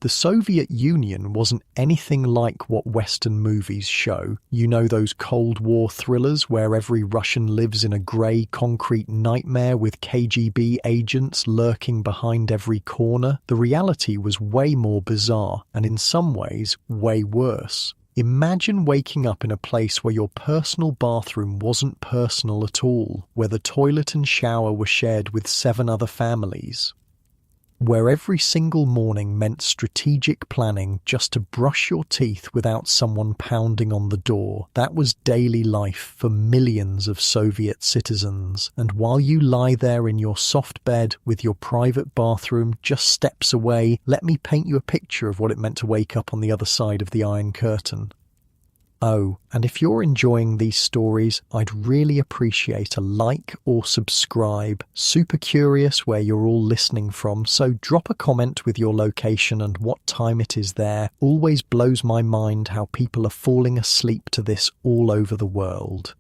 The Soviet Union wasn't anything like what Western movies show. You know, those Cold War thrillers where every Russian lives in a grey concrete nightmare with KGB agents lurking behind every corner? The reality was way more bizarre, and in some ways, way worse. Imagine waking up in a place where your personal bathroom wasn't personal at all, where the toilet and shower were shared with 7 other families, where every single morning meant strategic planning just to brush your teeth without someone pounding on the door. That was daily life for millions of Soviet citizens. And while you lie there in your soft bed with your private bathroom just steps away, let me paint you a picture of what it meant to wake up on the other side of the Iron Curtain. Oh, and if you're enjoying these stories, I'd really appreciate a like or subscribe. Super curious where you're all listening from, so drop a comment with your location and what time it is there. Always blows my mind how people are falling asleep to this all over the world.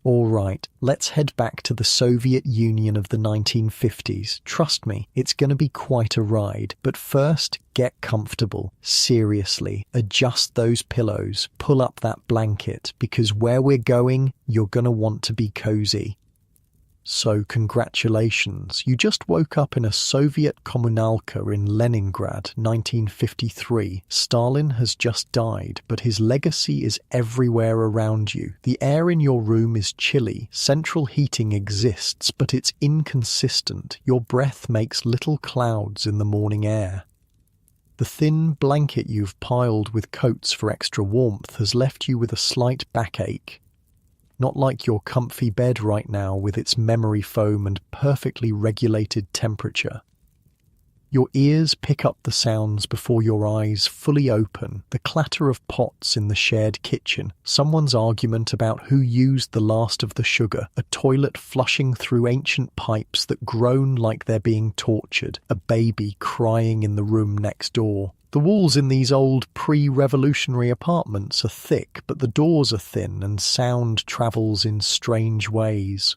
Alright, let's head back to the Soviet Union of the 1950s. Trust me, it's going to be quite a ride. But first, get comfortable. Seriously, adjust those pillows, pull up that blanket, because where we're going, you're going to want to be cozy. So congratulations, you just woke up in a Soviet communalka in Leningrad, 1953. Stalin has just died, but his legacy is everywhere around you. The air in your room is chilly, central heating exists, but it's inconsistent. Your breath makes little clouds in the morning air. The thin blanket you've piled with coats for extra warmth has left you with a slight backache. Not like your comfy bed right now with its memory foam and perfectly regulated temperature. Your ears pick up the sounds before your eyes fully open, the clatter of pots in the shared kitchen, someone's argument about who used the last of the sugar, a toilet flushing through ancient pipes that groan like they're being tortured, a baby crying in the room next door. The walls in these old pre-revolutionary apartments are thick, but the doors are thin and sound travels in strange ways.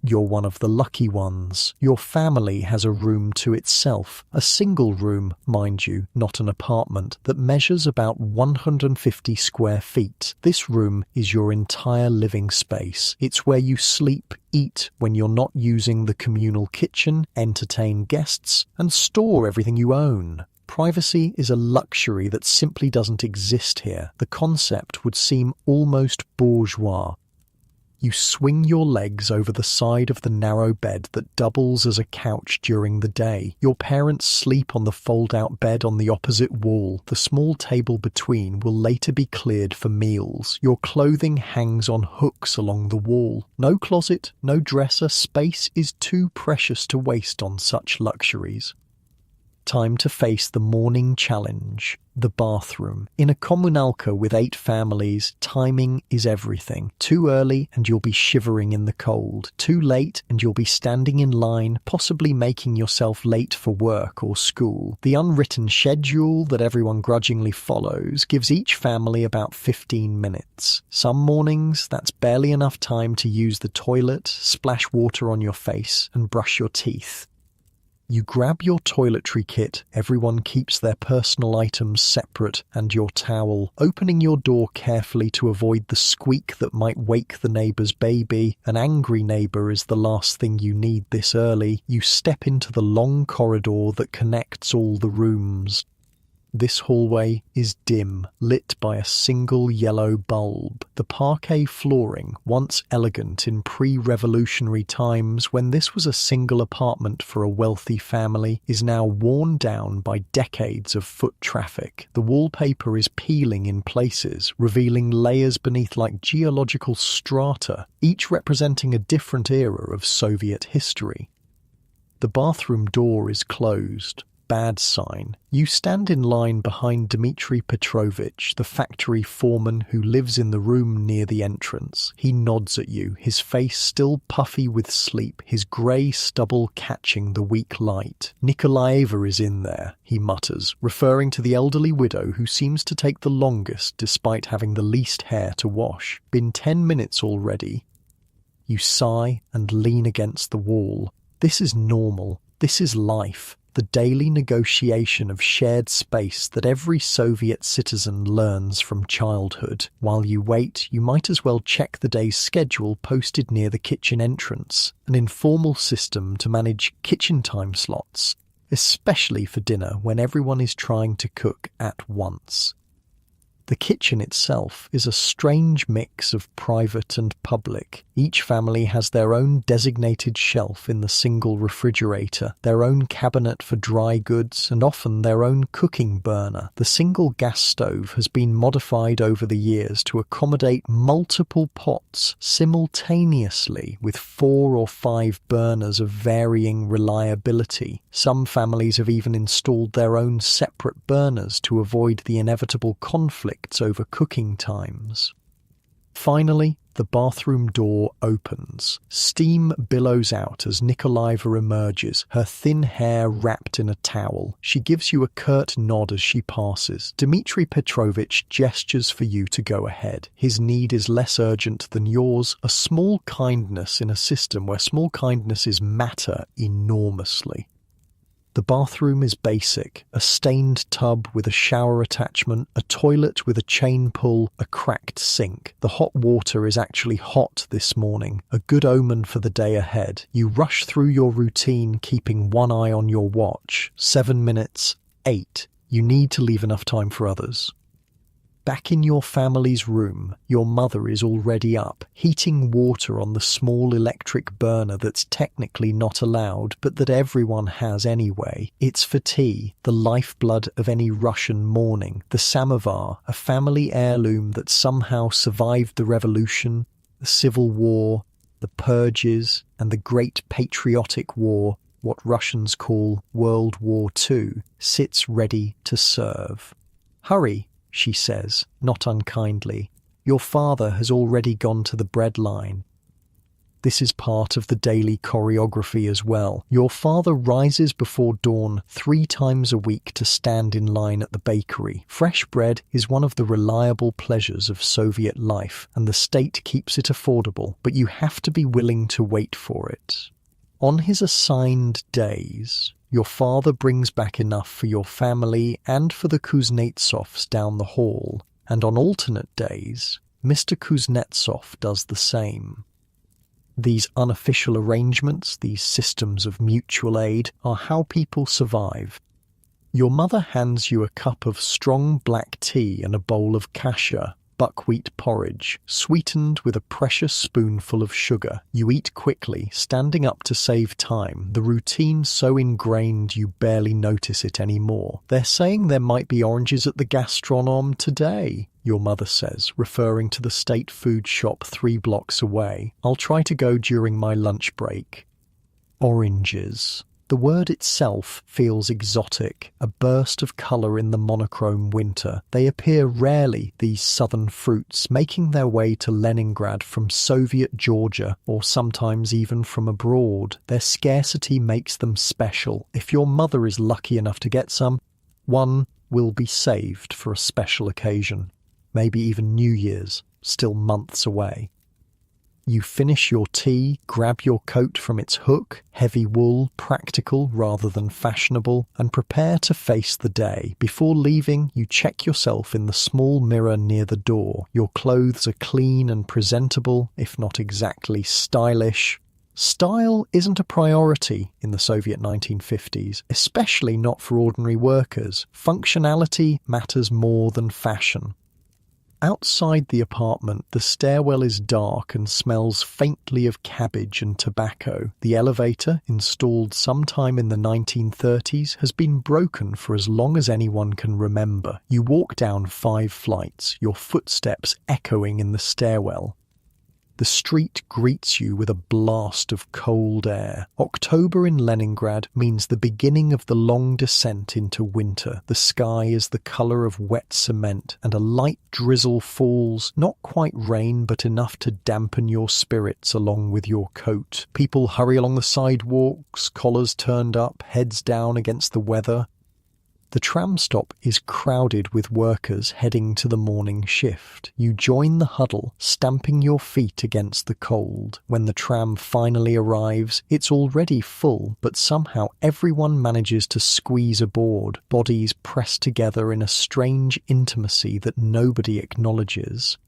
You're one of the lucky ones. Your family has a room to itself, a single room, mind you, not an apartment, that measures about 150 square feet. This room is your entire living space. It's where you sleep, eat when you're not using the communal kitchen, entertain guests, and store everything you own. Privacy is a luxury that simply doesn't exist here. The concept would seem almost bourgeois. You swing your legs over the side of the narrow bed that doubles as a couch during the day. Your parents sleep on the fold-out bed on the opposite wall. The small table between will later be cleared for meals. Your clothing hangs on hooks along the wall. No closet, no dresser. Space is too precious to waste on such luxuries. Time to face the morning challenge, the bathroom. In a communalka with 8 families, timing is everything. Too early and you'll be shivering in the cold. Too late and you'll be standing in line, possibly making yourself late for work or school. The unwritten schedule that everyone grudgingly follows gives each family about 15 minutes. Some mornings, that's barely enough time to use the toilet, splash water on your face, and brush your teeth. You grab your toiletry kit, everyone keeps their personal items separate, and your towel, opening your door carefully to avoid the squeak that might wake the neighbour's baby. An angry neighbour is the last thing you need this early. You step into the long corridor that connects all the rooms. This hallway is dim, lit by a single yellow bulb. The parquet flooring, once elegant in pre-revolutionary times when this was a single apartment for a wealthy family, is now worn down by decades of foot traffic. The wallpaper is peeling in places, revealing layers beneath like geological strata, each representing a different era of Soviet history. The bathroom door is closed. Bad sign. You stand in line behind Dmitry Petrovich, the factory foreman who lives in the room near the entrance. He nods at you, his face still puffy with sleep, his grey stubble catching the weak light. Nikolaeva is in there, he mutters, referring to the elderly widow who seems to take the longest despite having the least hair to wash. Been 10 minutes already. You sigh and lean against the wall. This is normal. This is life. the daily negotiation of shared space that every Soviet citizen learns from childhood. While you wait, you might as well check the day's schedule posted near the kitchen entrance, an informal system to manage kitchen time slots, especially for dinner when everyone is trying to cook at once. The kitchen itself is a strange mix of private and public. Each family has their own designated shelf in the single refrigerator, their own cabinet for dry goods, and often their own cooking burner. The single gas stove has been modified over the years to accommodate multiple pots simultaneously with 4 or 5 burners of varying reliability. Some families have even installed their own separate burners to avoid the inevitable conflict over cooking times. Finally, the bathroom door opens. Steam billows out as Nikolaeva emerges, her thin hair wrapped in a towel. She gives you a curt nod as she passes. Dmitry Petrovich gestures for you to go ahead. His need is less urgent than yours, a small kindness in a system where small kindnesses matter enormously. The bathroom is basic, a stained tub with a shower attachment, a toilet with a chain pull, a cracked sink. The hot water is actually hot this morning, a good omen for the day ahead. You rush through your routine, keeping one eye on your watch. 7 minutes, 8. You need to leave enough time for others. Back in your family's room, your mother is already up, heating water on the small electric burner that's technically not allowed, but that everyone has anyway. It's for tea, the lifeblood of any Russian morning. The samovar, a family heirloom that somehow survived the revolution, the civil war, the purges, and the Great Patriotic War, what Russians call World War II, sits ready to serve. Hurry, she says, not unkindly. Your father has already gone to the bread line. This is part of the daily choreography as well. Your father rises before dawn 3 times a week to stand in line at the bakery. Fresh bread is one of the reliable pleasures of Soviet life, and the state keeps it affordable, but you have to be willing to wait for it. On his assigned days, your father brings back enough for your family and for the Kuznetsovs down the hall, and on alternate days, Mr. Kuznetsov does the same. These unofficial arrangements, these systems of mutual aid, are how people survive. Your mother hands you a cup of strong black tea and a bowl of kasha, buckwheat porridge, sweetened with a precious spoonful of sugar. You eat quickly, standing up to save time, the routine so ingrained you barely notice it anymore. They're saying there might be oranges at the gastronome today, your mother says, referring to the state food shop 3 blocks away. I'll try to go during my lunch break. Oranges. The word itself feels exotic, a burst of colour in the monochrome winter. They appear rarely, these southern fruits, making their way to Leningrad from Soviet Georgia, or sometimes even from abroad. Their scarcity makes them special. If your mother is lucky enough to get some, one will be saved for a special occasion. Maybe even New Year's, still months away. You finish your tea, grab your coat from its hook, heavy wool, practical rather than fashionable, and prepare to face the day. Before leaving, you check yourself in the small mirror near the door. Your clothes are clean and presentable, if not exactly stylish. Style isn't a priority in the Soviet 1950s, especially not for ordinary workers. Functionality matters more than fashion. Outside the apartment, the stairwell is dark and smells faintly of cabbage and tobacco. The elevator, installed sometime in the 1930s, has been broken for as long as anyone can remember. You walk down 5 flights, your footsteps echoing in the stairwell. The street greets you with a blast of cold air. October in Leningrad means the beginning of the long descent into winter. The sky is the colour of wet cement, and a light drizzle falls, not quite rain, but enough to dampen your spirits along with your coat. People hurry along the sidewalks, collars turned up, heads down against the weather. The tram stop is crowded with workers heading to the morning shift. You join the huddle, stamping your feet against the cold. When the tram finally arrives, it's already full, but somehow everyone manages to squeeze aboard, bodies pressed together in a strange intimacy that nobody acknowledges.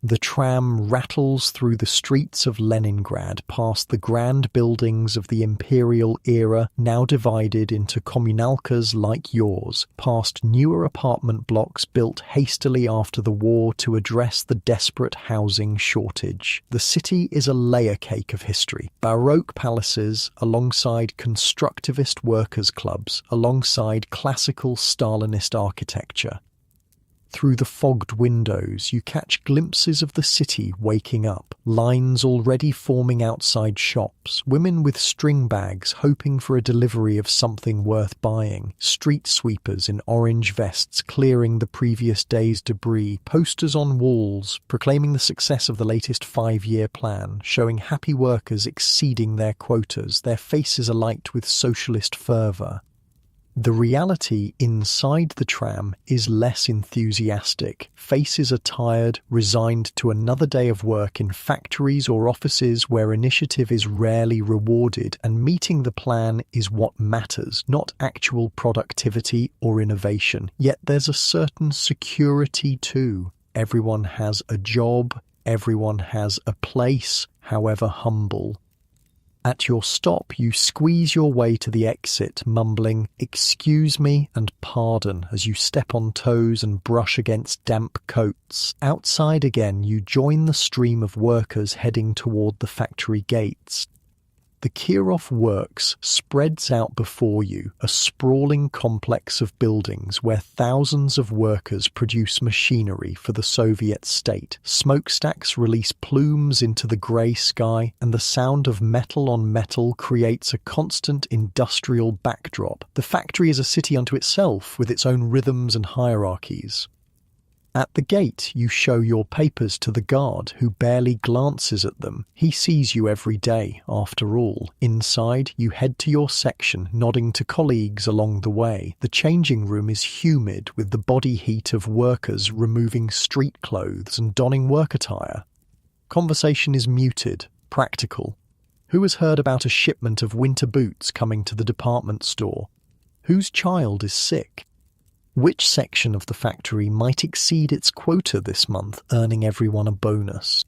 The tram rattles through the streets of Leningrad past the grand buildings of the imperial era, now divided into communalkas like yours, past newer apartment blocks built hastily after the war to address the desperate housing shortage. The city is a layer cake of history. Baroque palaces alongside constructivist workers' clubs, alongside classical Stalinist architecture. Through the fogged windows, you catch glimpses of the city waking up, lines already forming outside shops, women with string bags hoping for a delivery of something worth buying, street sweepers in orange vests clearing the previous day's debris, posters on walls proclaiming the success of the latest 5-year plan, showing happy workers exceeding their quotas, their faces alight with socialist fervour. The reality inside the tram is less enthusiastic. Faces are tired, resigned to another day of work in factories or offices where initiative is rarely rewarded, and meeting the plan is what matters, not actual productivity or innovation. Yet there's a certain security too. Everyone has a job, everyone has a place, however humble. At your stop, you squeeze your way to the exit, mumbling, "Excuse me" and "Pardon" as you step on toes and brush against damp coats. Outside again, you join the stream of workers heading toward the factory gates. The Kirov Works spreads out before you, a sprawling complex of buildings where thousands of workers produce machinery for the Soviet state. Smokestacks release plumes into the grey sky, and the sound of metal on metal creates a constant industrial backdrop. The factory is a city unto itself, with its own rhythms and hierarchies. At the gate, you show your papers to the guard, who barely glances at them. He sees you every day, after all. Inside, you head to your section, nodding to colleagues along the way. The changing room is humid, with the body heat of workers removing street clothes and donning work attire. Conversation is muted, practical. Who has heard about a shipment of winter boots coming to the department store? Whose child is sick? Which section of the factory might exceed its quota this month, earning everyone a bonus?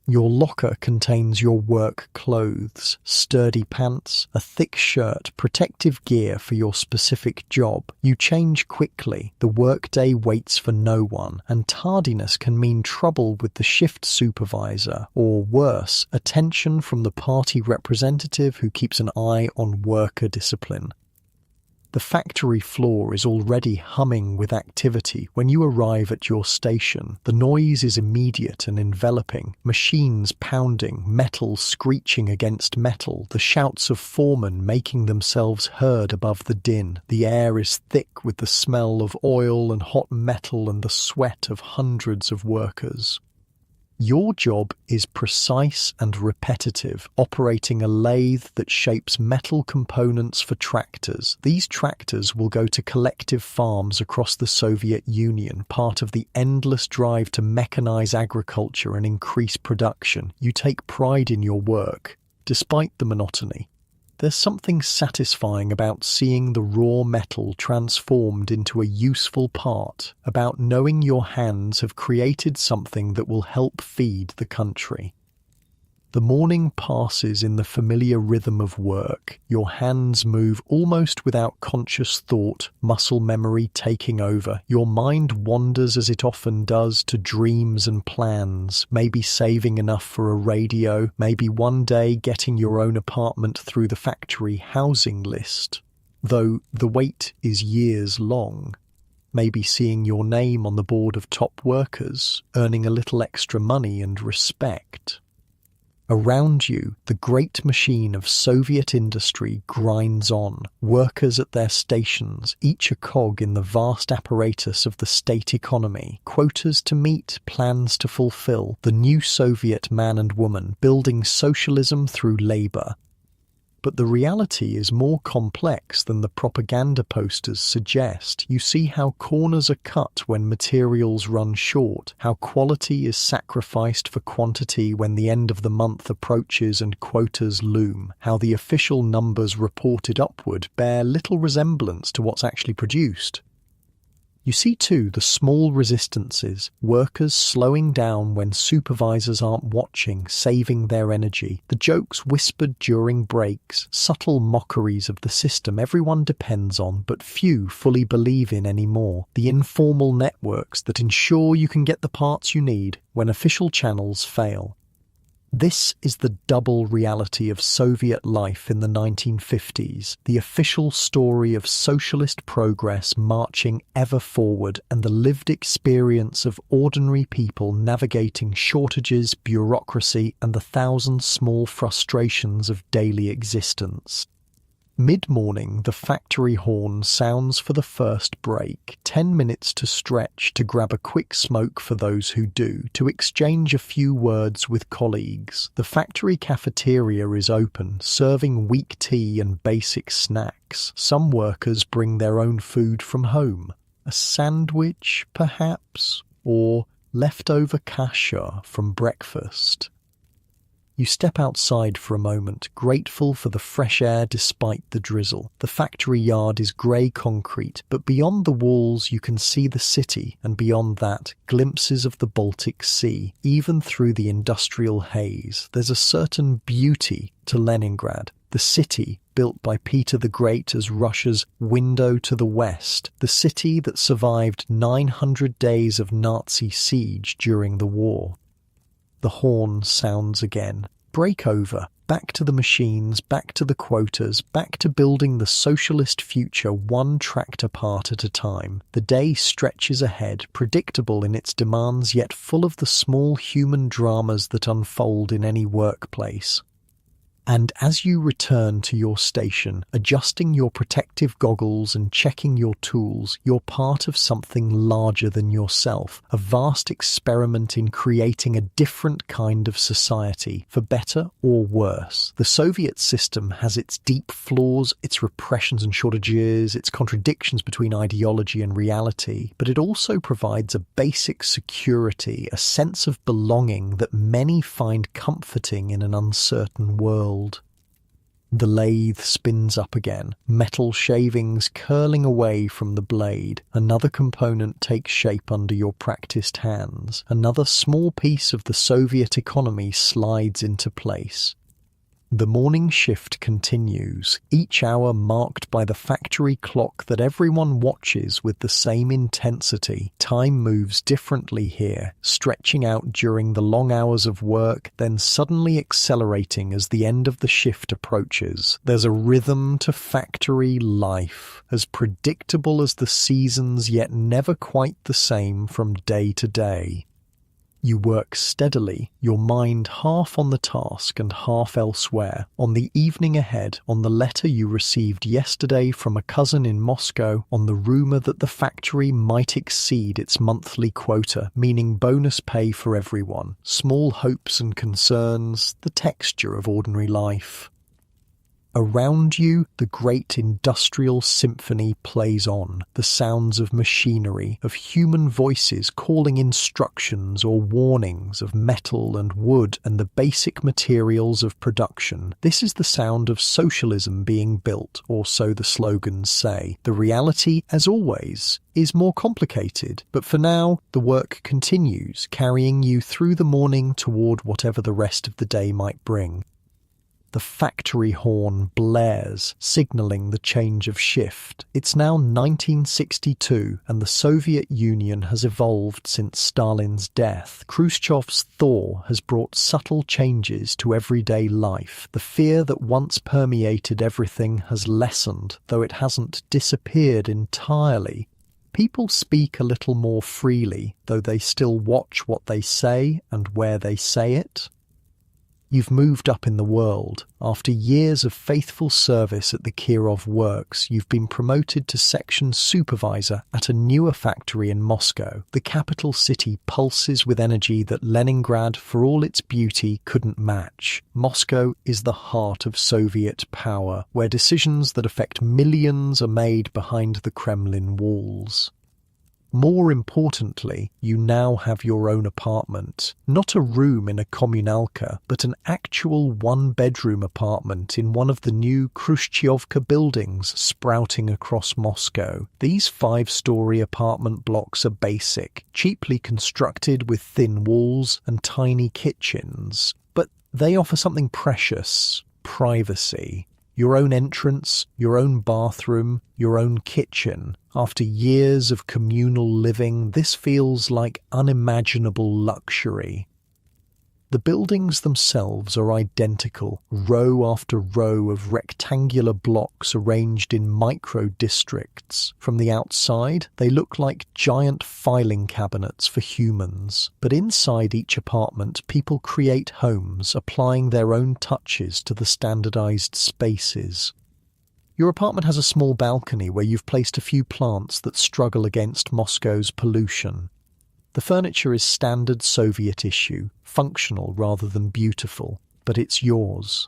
Your locker contains your work clothes, sturdy pants, a thick shirt, protective gear for your specific job. You change quickly, the workday waits for no one, and tardiness can mean trouble with the shift supervisor, or worse, attention from the party representative who keeps an eye on worker discipline. The factory floor is already humming with activity when you arrive at your station. The noise is immediate and enveloping. Machines pounding, metal screeching against metal, the shouts of foremen making themselves heard above the din. The air is thick with the smell of oil and hot metal and the sweat of hundreds of workers. Your job is precise and repetitive, operating a lathe that shapes metal components for tractors. These tractors will go to collective farms across the Soviet Union, part of the endless drive to mechanize agriculture and increase production. You take pride in your work, despite the monotony. There's something satisfying about seeing the raw metal transformed into a useful part, about knowing your hands have created something that will help feed the country. The morning passes in the familiar rhythm of work. Your hands move almost without conscious thought, muscle memory taking over. Your mind wanders as it often does to dreams and plans, maybe saving enough for a radio, maybe one day getting your own apartment through the factory housing list. Though the wait is years long. Maybe seeing your name on the board of top workers, earning a little extra money and respect. Around you, the great machine of Soviet industry grinds on, workers at their stations, each a cog in the vast apparatus of the state economy, quotas to meet, plans to fulfill, the new Soviet man and woman building socialism through labour. But the reality is more complex than the propaganda posters suggest. You see how corners are cut when materials run short, how quality is sacrificed for quantity when the end of the month approaches and quotas loom, how the official numbers reported upward bear little resemblance to what's actually produced. You see too the small resistances, workers slowing down when supervisors aren't watching, saving their energy, the jokes whispered during breaks, subtle mockeries of the system everyone depends on but few fully believe in anymore, the informal networks that ensure you can get the parts you need when official channels fail. This is the double reality of Soviet life in the 1950s, the official story of socialist progress marching ever forward and the lived experience of ordinary people navigating shortages, bureaucracy, and the thousand small frustrations of daily existence. Mid-morning, the factory horn sounds for the first break, 10 minutes to stretch, to grab a quick smoke for those who do, to exchange a few words with colleagues. The factory cafeteria is open, serving weak tea and basic snacks. Some workers bring their own food from home. A sandwich, perhaps, or leftover kasha from breakfast. You step outside for a moment, grateful for the fresh air despite the drizzle. The factory yard is grey concrete, but beyond the walls you can see the city, and beyond that, glimpses of the Baltic Sea. Even through the industrial haze, there's a certain beauty to Leningrad. The city, built by Peter the Great as Russia's window to the west, the city that survived 900 days of Nazi siege during the war. The horn sounds again. Break over. Back to the machines, back to the quotas, back to building the socialist future one tractor part at a time. The day stretches ahead, predictable in its demands yet full of the small human dramas that unfold in any workplace. And as you return to your station, adjusting your protective goggles and checking your tools, you're part of something larger than yourself, a vast experiment in creating a different kind of society, for better or worse. The Soviet system has its deep flaws, its repressions and shortages, its contradictions between ideology and reality, but it also provides a basic security, a sense of belonging that many find comforting in an uncertain world. The lathe spins up again, metal shavings curling away from the blade. Another component takes shape under your practiced hands. Another small piece of the Soviet economy slides into place. The morning shift continues, each hour marked by the factory clock that everyone watches with the same intensity. Time moves differently here, stretching out during the long hours of work, then suddenly accelerating as the end of the shift approaches. There's a rhythm to factory life, as predictable as the seasons yet never quite the same from day to day. You work steadily, your mind half on the task and half elsewhere, on the evening ahead, on the letter you received yesterday from a cousin in Moscow, on the rumour that the factory might exceed its monthly quota, meaning bonus pay for everyone, small hopes and concerns, the texture of ordinary life. Around you, the great industrial symphony plays on, the sounds of machinery, of human voices calling instructions or warnings, of metal and wood and the basic materials of production. This is the sound of socialism being built, or so the slogans say. The reality, as always, is more complicated, but for now, the work continues, carrying you through the morning toward whatever the rest of the day might bring. The factory horn blares, signalling the change of shift. It's now 1962, and the Soviet Union has evolved since Stalin's death. Khrushchev's thaw has brought subtle changes to everyday life. The fear that once permeated everything has lessened, though it hasn't disappeared entirely. People speak a little more freely, though they still watch what they say and where they say it. You've moved up in the world. After years of faithful service at the Kirov Works, you've been promoted to section supervisor at a newer factory in Moscow. The capital city pulses with energy that Leningrad, for all its beauty, couldn't match. Moscow is the heart of Soviet power, where decisions that affect millions are made behind the Kremlin walls. More importantly, you now have your own apartment. Not a room in a communalka, but an actual one-bedroom apartment in one of the new Khrushchevka buildings sprouting across Moscow. These 5-story apartment blocks are basic, cheaply constructed with thin walls and tiny kitchens. But they offer something precious: privacy. Your own entrance, your own bathroom, your own kitchen. After years of communal living, this feels like unimaginable luxury. The buildings themselves are identical, row after row of rectangular blocks arranged in micro-districts. From the outside, they look like giant filing cabinets for humans. But inside each apartment, people create homes, applying their own touches to the standardized spaces. Your apartment has a small balcony where you've placed a few plants that struggle against Moscow's pollution. The furniture is standard Soviet issue, functional rather than beautiful, but it's yours.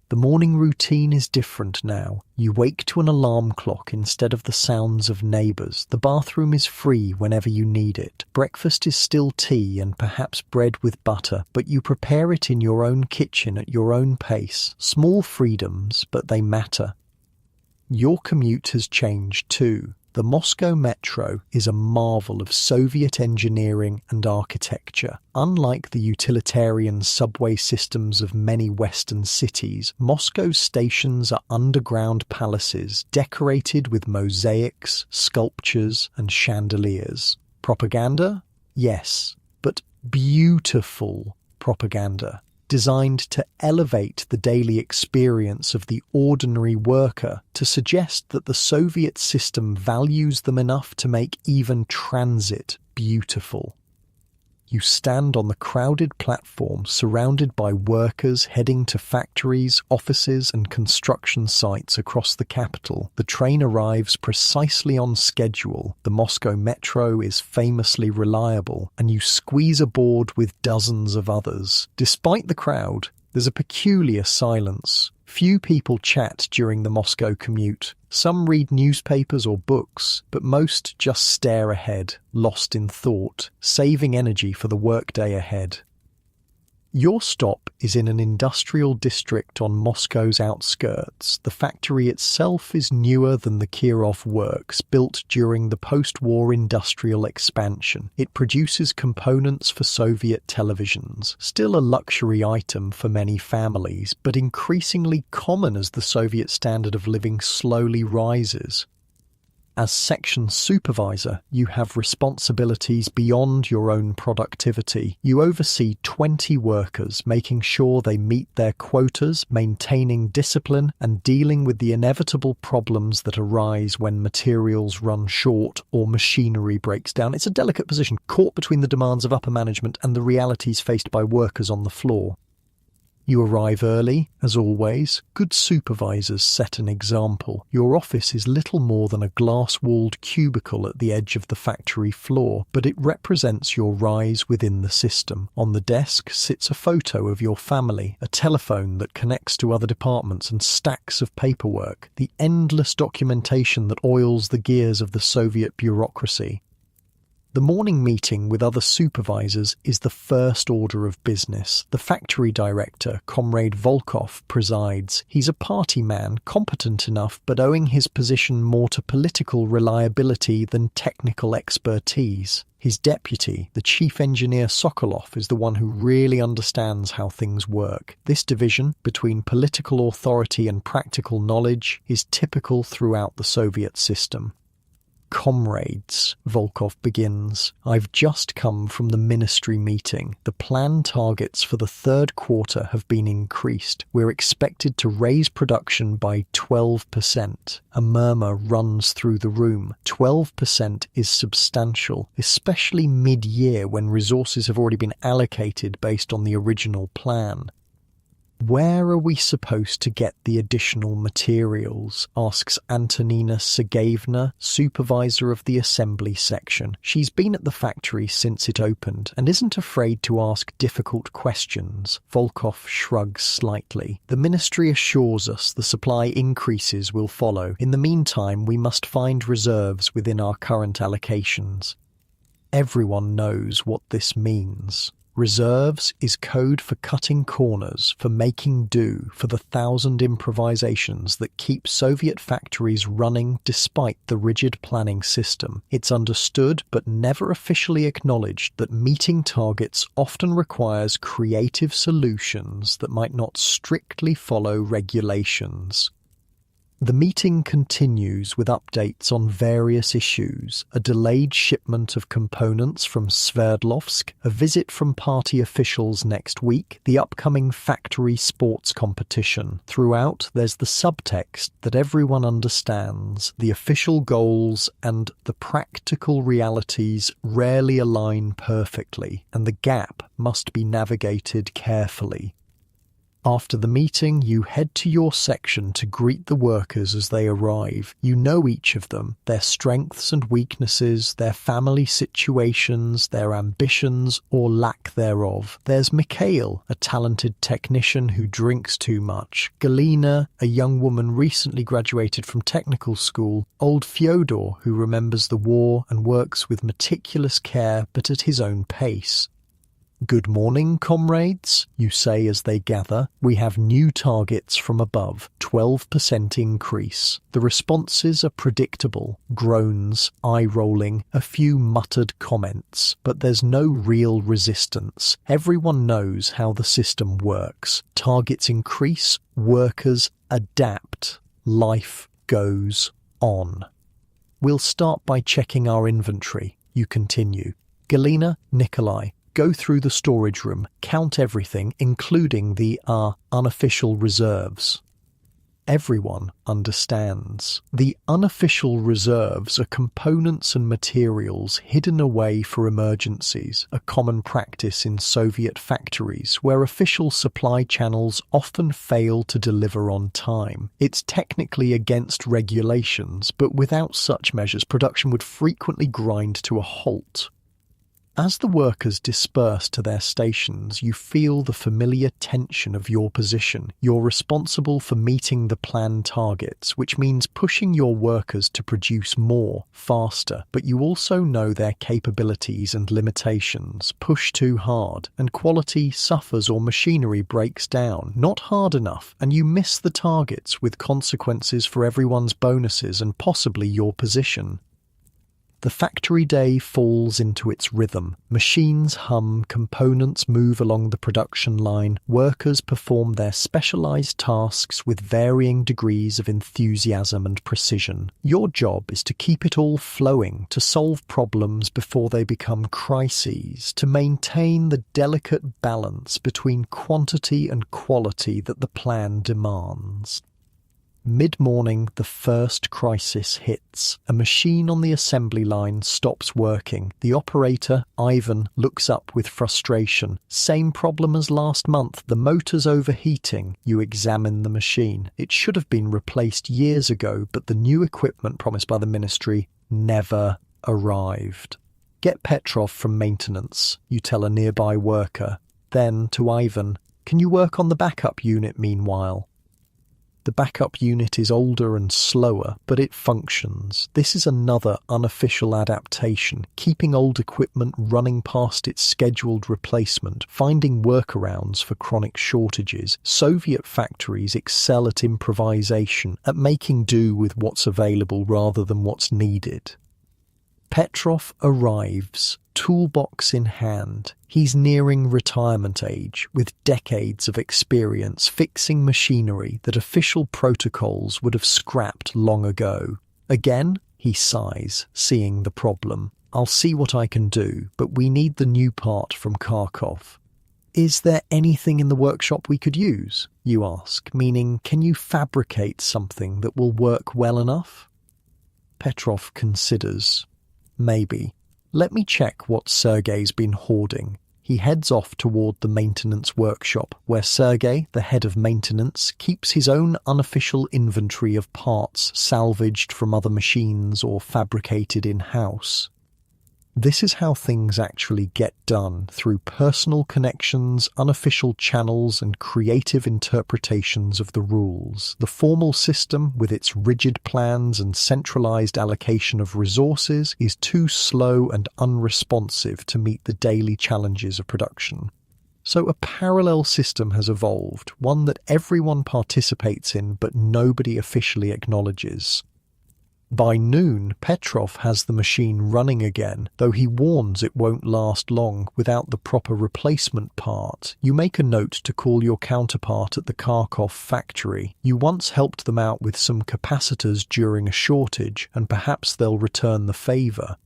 The morning routine is different now. You wake to an alarm clock instead of the sounds of neighbours. The bathroom is free whenever you need it. Breakfast is still tea and perhaps bread with butter, but you prepare it in your own kitchen at your own pace. Small freedoms, but they matter. Your commute has changed too. The Moscow metro is a marvel of Soviet engineering and architecture. Unlike the utilitarian subway systems of many Western cities, Moscow's stations are underground palaces decorated with mosaics, sculptures, and chandeliers. Propaganda? Yes, but beautiful propaganda, designed to elevate the daily experience of the ordinary worker, to suggest that the Soviet system values them enough to make even transit beautiful. You stand on the crowded platform surrounded by workers heading to factories, offices and construction sites across the capital. The train arrives precisely on schedule. The Moscow metro is famously reliable, and you squeeze aboard with dozens of others. Despite the crowd, there's a peculiar silence. Few people chat during the Moscow commute. Some read newspapers or books, but most just stare ahead, lost in thought, saving energy for the workday ahead. Your stop is in an industrial district on Moscow's outskirts. The factory itself is newer than the Kirov Works, built during the post-war industrial expansion. It produces components for Soviet televisions, still a luxury item for many families, but increasingly common as the Soviet standard of living slowly rises. As section supervisor, you have responsibilities beyond your own productivity. You oversee 20 workers, making sure they meet their quotas, maintaining discipline, and dealing with the inevitable problems that arise when materials run short or machinery breaks down. It's a delicate position, caught between the demands of upper management and the realities faced by workers on the floor. You arrive early, as always. Good supervisors set an example. Your office is little more than a glass-walled cubicle at the edge of the factory floor, but it represents your rise within the system. On the desk sits a photo of your family, a telephone that connects to other departments, and stacks of paperwork, the endless documentation that oils the gears of the Soviet bureaucracy. The morning meeting with other supervisors is the first order of business. The factory director, Comrade Volkov, presides. He's a party man, competent enough, but owing his position more to political reliability than technical expertise. His deputy, the chief engineer Sokolov, is the one who really understands how things work. This division between political authority and practical knowledge is typical throughout the Soviet system. Comrades, Volkov begins, I've just come from the ministry meeting. The planned targets for the third quarter have been increased. We're expected to raise production by 12%. A murmur runs through the room. 12% is substantial, especially mid-year when resources have already been allocated based on the original plan. "Where are we supposed to get the additional materials?" asks Antonina Sergeyevna, supervisor of the assembly section. She's been at the factory since it opened and isn't afraid to ask difficult questions. Volkov shrugs slightly. "The ministry assures us the supply increases will follow. In the meantime, we must find reserves within our current allocations." Everyone knows what this means. Reserves is code for cutting corners, for making do, for the 1,000 improvisations that keep Soviet factories running despite the rigid planning system. It's understood but never officially acknowledged that meeting targets often requires creative solutions that might not strictly follow regulations. The meeting continues with updates on various issues: a delayed shipment of components from Sverdlovsk, a visit from party officials next week, the upcoming factory sports competition. Throughout, there's the subtext that everyone understands: the official goals and the practical realities rarely align perfectly, and the gap must be navigated carefully. After the meeting, you head to your section to greet the workers as they arrive. You know each of them, their strengths and weaknesses, their family situations, their ambitions or lack thereof. There's Mikhail, a talented technician who drinks too much. Galina, a young woman recently graduated from technical school. Old Fyodor, who remembers the war and works with meticulous care but at his own pace. "Good morning, comrades," you say as they gather. "We have new targets from above, 12% increase." The responses are predictable: groans, eye-rolling, a few muttered comments. But there's no real resistance. Everyone knows how the system works. Targets increase, workers adapt. Life goes on. "We'll start by checking our inventory," you continue. Galina, Nikolai, go through the storage room, count everything, including the unofficial reserves. Everyone understands. The unofficial reserves are components and materials hidden away for emergencies, a common practice in Soviet factories where official supply channels often fail to deliver on time. It's technically against regulations, but without such measures, production would frequently grind to a halt. As the workers disperse to their stations, you feel the familiar tension of your position. You're responsible for meeting the planned targets, which means pushing your workers to produce more, faster, but you also know their capabilities and limitations. Push too hard, and quality suffers or machinery breaks down. Not hard enough, and you miss the targets with consequences for everyone's bonuses and possibly your position. The factory day falls into its rhythm. Machines hum, components move along the production line, workers perform their specialized tasks with varying degrees of enthusiasm and precision. Your job is to keep it all flowing, to solve problems before they become crises, to maintain the delicate balance between quantity and quality that the plan demands. Mid-morning, the first crisis hits. A machine on the assembly line stops working. The operator, Ivan, looks up with frustration. "Same problem as last month. The motor's overheating." You examine the machine. It should have been replaced years ago, but the new equipment promised by the ministry never arrived. "Get Petrov from maintenance," you tell a nearby worker. Then, to Ivan, "Can you work on the backup unit meanwhile?" The backup unit is older and slower, but it functions. This is another unofficial adaptation, keeping old equipment running past its scheduled replacement, finding workarounds for chronic shortages. Soviet factories excel at improvisation, at making do with what's available rather than what's needed. Petrov arrives, toolbox in hand. He's nearing retirement age, with decades of experience fixing machinery that official protocols would have scrapped long ago. Again, he sighs, seeing the problem. "I'll see what I can do, but we need the new part from Kharkov." "Is there anything in the workshop we could use?" you ask, meaning, can you fabricate something that will work well enough? Petrov considers. "Maybe. Let me check what Sergey's been hoarding." he heads off toward the maintenance workshop, where Sergei, the head of maintenance, keeps his own unofficial inventory of parts salvaged from other machines or fabricated in-house. This is how things actually get done, through personal connections, unofficial channels, and creative interpretations of the rules. The formal system, with its rigid plans and centralized allocation of resources, is too slow and unresponsive to meet the daily challenges of production. So a parallel system has evolved, one that everyone participates in but nobody officially acknowledges. By noon, Petrov has the machine running again, though he warns it won't last long without the proper replacement part. You make a note to call your counterpart at the Kharkov factory. You once helped them out with some capacitors during a shortage, and perhaps they'll return the favour.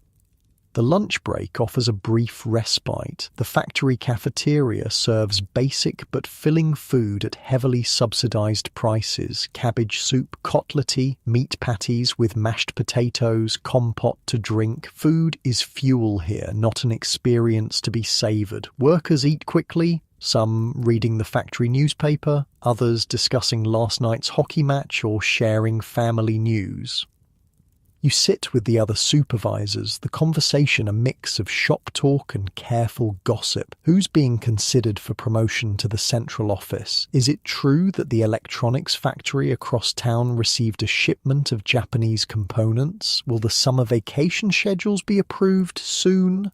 The lunch break offers a brief respite. The factory cafeteria serves basic but filling food at heavily subsidized prices: cabbage soup, kotlety, meat patties with mashed potatoes, compote to drink. Food is fuel here, not an experience to be savoured. Workers eat quickly, some reading the factory newspaper, others discussing last night's hockey match or sharing family news. You sit with the other supervisors, the conversation a mix of shop talk and careful gossip. Who's being considered for promotion to the central office? Is it true that the electronics factory across town received a shipment of Japanese components? Will the summer vacation schedules be approved soon?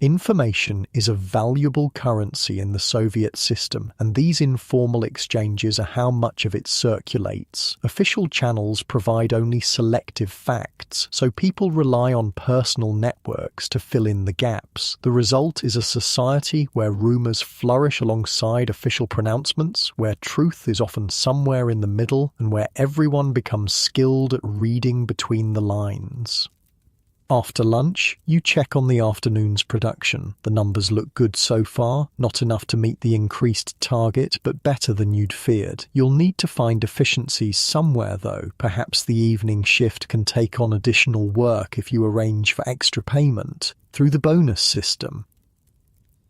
Information is a valuable currency in the Soviet system, and these informal exchanges are how much of it circulates. Official channels provide only selective facts, so people rely on personal networks to fill in the gaps. The result is a society where rumours flourish alongside official pronouncements, where truth is often somewhere in the middle, and where everyone becomes skilled at reading between the lines. After lunch, you check on the afternoon's production. The numbers look good so far, not enough to meet the increased target, but better than you'd feared. You'll need to find efficiencies somewhere though. Perhaps the evening shift can take on additional work if you arrange for extra payment through the bonus system.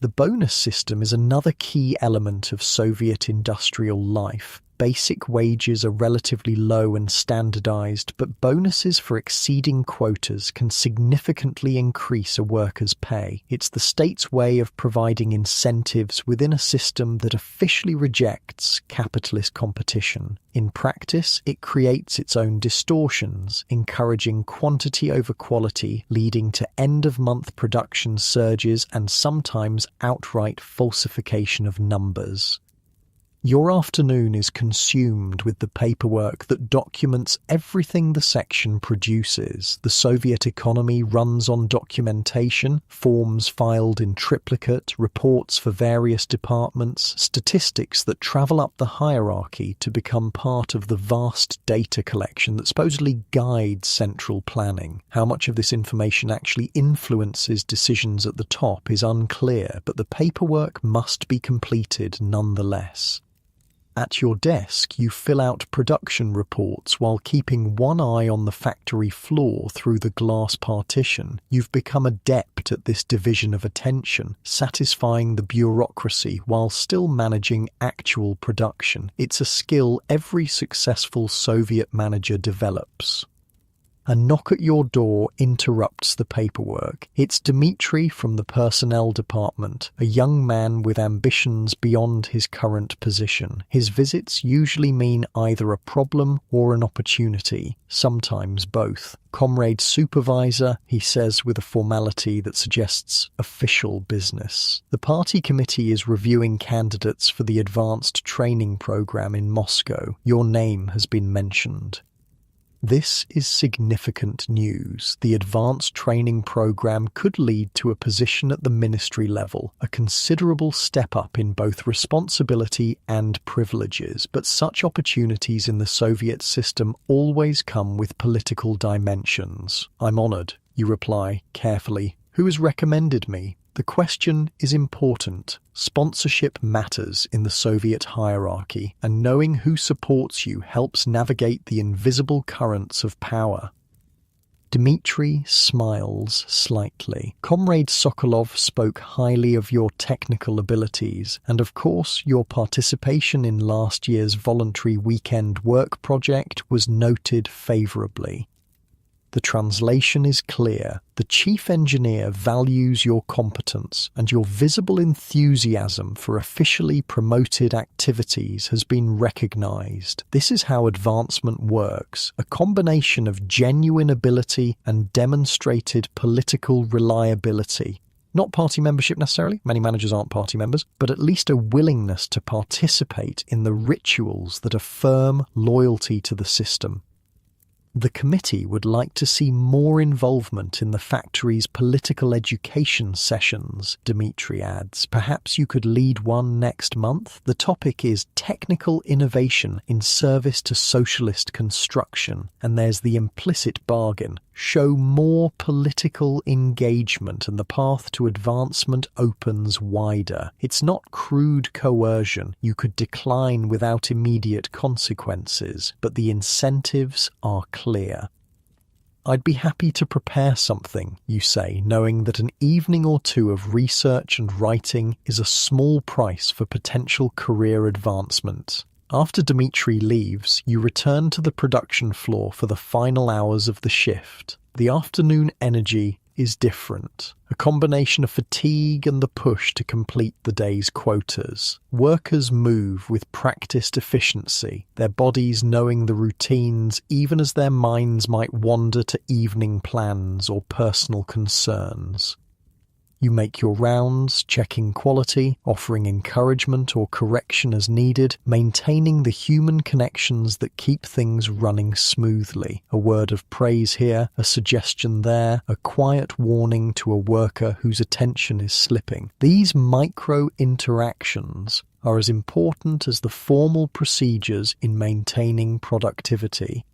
The bonus system is another key element of Soviet industrial life. Basic wages are relatively low and standardized, but bonuses for exceeding quotas can significantly increase a worker's pay. It's the state's way of providing incentives within a system that officially rejects capitalist competition. In practice, it creates its own distortions, encouraging quantity over quality, leading to end-of-month production surges and sometimes outright falsification of numbers. Your afternoon is consumed with the paperwork that documents everything the section produces. The Soviet economy runs on documentation, forms filed in triplicate, reports for various departments, statistics that travel up the hierarchy to become part of the vast data collection that supposedly guides central planning. How much of this information actually influences decisions at the top is unclear, but the paperwork must be completed nonetheless. At your desk, you fill out production reports while keeping one eye on the factory floor through the glass partition. You've become adept at this division of attention, satisfying the bureaucracy while still managing actual production. It's a skill every successful Soviet manager develops. A knock at your door interrupts the paperwork. It's Dmitri from the personnel department, a young man with ambitions beyond his current position. His visits usually mean either a problem or an opportunity, sometimes both. Comrade supervisor, he says with a formality that suggests official business. The party committee is reviewing candidates for the advanced training program in Moscow. Your name has been mentioned. This is significant news. The advanced training program could lead to a position at the ministry level, a considerable step up in both responsibility and privileges. But such opportunities in the Soviet system always come with political dimensions. I'm honoured, you reply carefully. Who has recommended me? The question is important. Sponsorship matters in the Soviet hierarchy, and knowing who supports you helps navigate the invisible currents of power. Dmitri smiles slightly. Comrade Sokolov spoke highly of your technical abilities, and of course your participation in last year's voluntary weekend work project was noted favourably. The translation is clear. The chief engineer values your competence, and your visible enthusiasm for officially promoted activities has been recognised. This is how advancement works, a combination of genuine ability and demonstrated political reliability. Not party membership necessarily, many managers aren't party members, but at least a willingness to participate in the rituals that affirm loyalty to the system. The committee would like to see more involvement in the factory's political education sessions, Dmitri adds. Perhaps you could lead one next month? The topic is technical innovation in service to socialist construction, and there's the implicit bargain. Show more political engagement and the path to advancement opens wider. It's not crude coercion you could decline without immediate consequences, but the incentives are clear. I'd be happy to prepare something, you say, knowing that an evening or two of research and writing is a small price for potential career advancement. After Dmitri leaves, you return to the production floor for the final hours of the shift. The afternoon energy is different, a combination of fatigue and the push to complete the day's quotas. Workers move with practiced efficiency, their bodies knowing the routines even as their minds might wander to evening plans or personal concerns. You make your rounds, checking quality, offering encouragement or correction as needed, maintaining the human connections that keep things running smoothly. A word of praise here, a suggestion there, a quiet warning to a worker whose attention is slipping. These micro-interactions are as important as the formal procedures in maintaining productivity.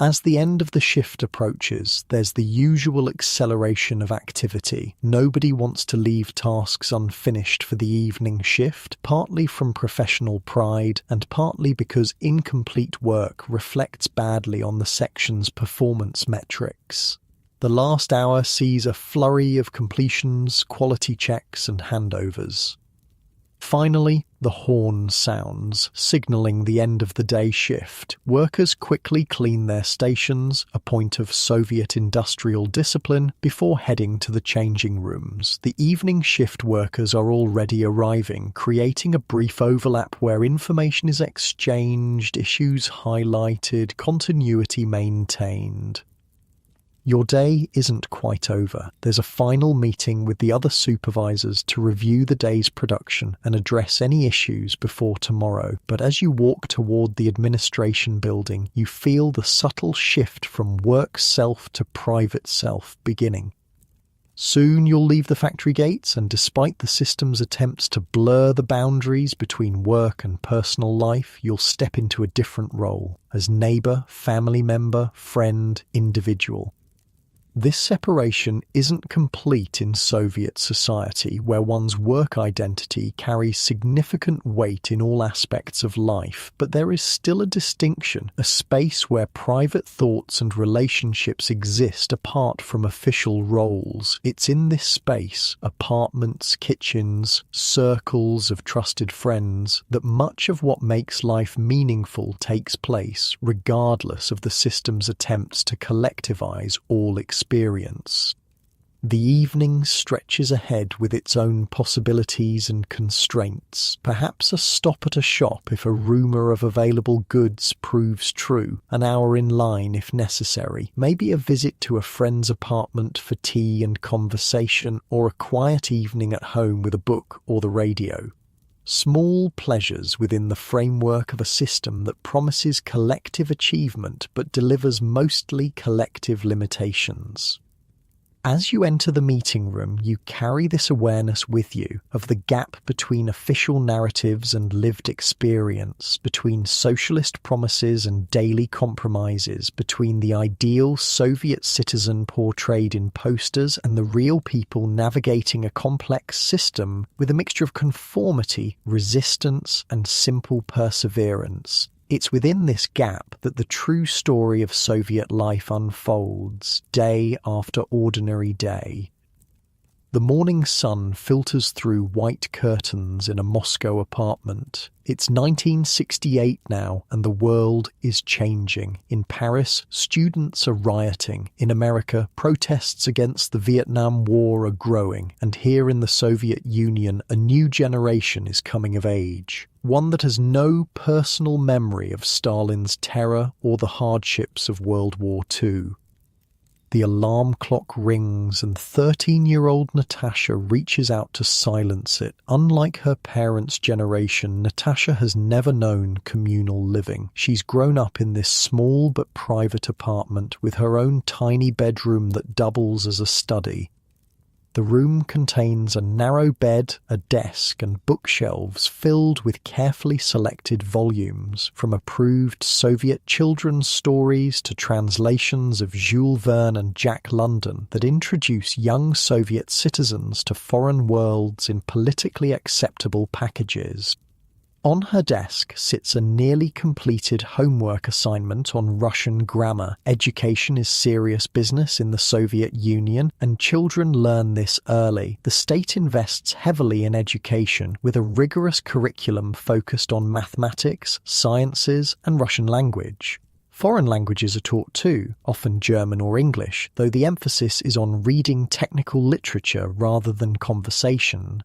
As the end of the shift approaches, there's the usual acceleration of activity. Nobody wants to leave tasks unfinished for the evening shift, partly from professional pride and partly because incomplete work reflects badly on the section's performance metrics. The last hour sees a flurry of completions, quality checks and handovers. Finally, the horn sounds, signalling the end of the day shift. Workers quickly clean their stations, a point of Soviet industrial discipline, before heading to the changing rooms. The evening shift workers are already arriving, creating a brief overlap where information is exchanged, issues highlighted, continuity maintained. Your day isn't quite over. There's a final meeting with the other supervisors to review the day's production and address any issues before tomorrow. But as you walk toward the administration building, you feel the subtle shift from work self to private self beginning. Soon you'll leave the factory gates, and despite the system's attempts to blur the boundaries between work and personal life, you'll step into a different role as neighbour, family member, friend, individual. This separation isn't complete in Soviet society, where one's work identity carries significant weight in all aspects of life, but there is still a distinction, a space where private thoughts and relationships exist apart from official roles. It's in this space, apartments, kitchens, circles of trusted friends, that much of what makes life meaningful takes place, regardless of the system's attempts to collectivize all experience. The evening stretches ahead with its own possibilities and constraints. Perhaps a stop at a shop if a rumour of available goods proves true, an hour in line if necessary, maybe a visit to a friend's apartment for tea and conversation, or a quiet evening at home with a book or the radio. Small pleasures within the framework of a system that promises collective achievement but delivers mostly collective limitations. As you enter the meeting room, you carry this awareness with you of the gap between official narratives and lived experience, between socialist promises and daily compromises, between the ideal Soviet citizen portrayed in posters and the real people navigating a complex system with a mixture of conformity, resistance, and simple perseverance. It's within this gap that the true story of Soviet life unfolds, day after ordinary day. The morning sun filters through white curtains in a Moscow apartment. It's 1968 now, and the world is changing. In Paris, students are rioting. In America, protests against the Vietnam War are growing. And here in the Soviet Union, a new generation is coming of age. One that has no personal memory of Stalin's terror or the hardships of World War II. The alarm clock rings and 13-year-old Natasha reaches out to silence it. Unlike her parents' generation, Natasha has never known communal living. She's grown up in this small but private apartment with her own tiny bedroom that doubles as a study. The room contains a narrow bed, a desk, and bookshelves filled with carefully selected volumes, from approved Soviet children's stories to translations of Jules Verne and Jack London that introduce young Soviet citizens to foreign worlds in politically acceptable packages. On her desk sits a nearly completed homework assignment on Russian grammar. Education is serious business in the Soviet Union, and children learn this early. The state invests heavily in education, with a rigorous curriculum focused on mathematics, sciences, and Russian language. Foreign languages are taught too, often German or English, though the emphasis is on reading technical literature rather than conversation.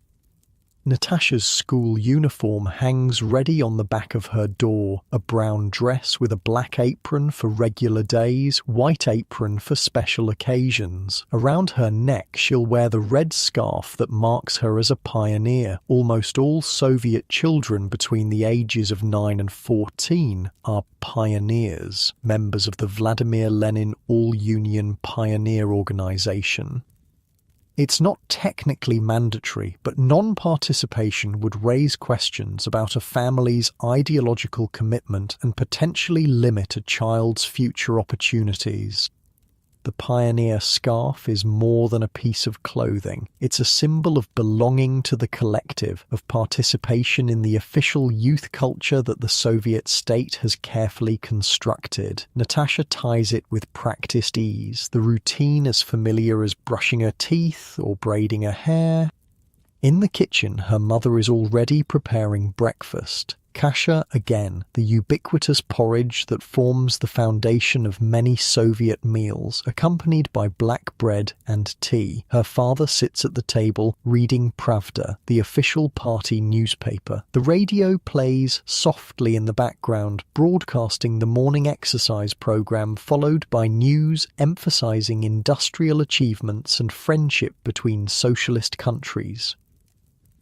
Natasha's school uniform hangs ready on the back of her door, a brown dress with a black apron for regular days, white apron for special occasions. Around her neck she'll wear the red scarf that marks her as a pioneer. Almost all Soviet children between the ages of 9 and 14 are pioneers, members of the Vladimir Lenin All-Union Pioneer Organization. It's not technically mandatory, but non-participation would raise questions about a family's ideological commitment and potentially limit a child's future opportunities. The pioneer scarf is more than a piece of clothing. It's a symbol of belonging to the collective, of participation in the official youth culture that the Soviet state has carefully constructed. Natasha ties it with practiced ease, the routine as familiar as brushing her teeth or braiding her hair. In the kitchen, her mother is already preparing breakfast. Kasha again, the ubiquitous porridge that forms the foundation of many Soviet meals, accompanied by black bread and tea. Her father sits at the table reading Pravda, the official party newspaper. The radio plays softly in the background, broadcasting the morning exercise program, followed by news emphasizing industrial achievements and friendship between socialist countries.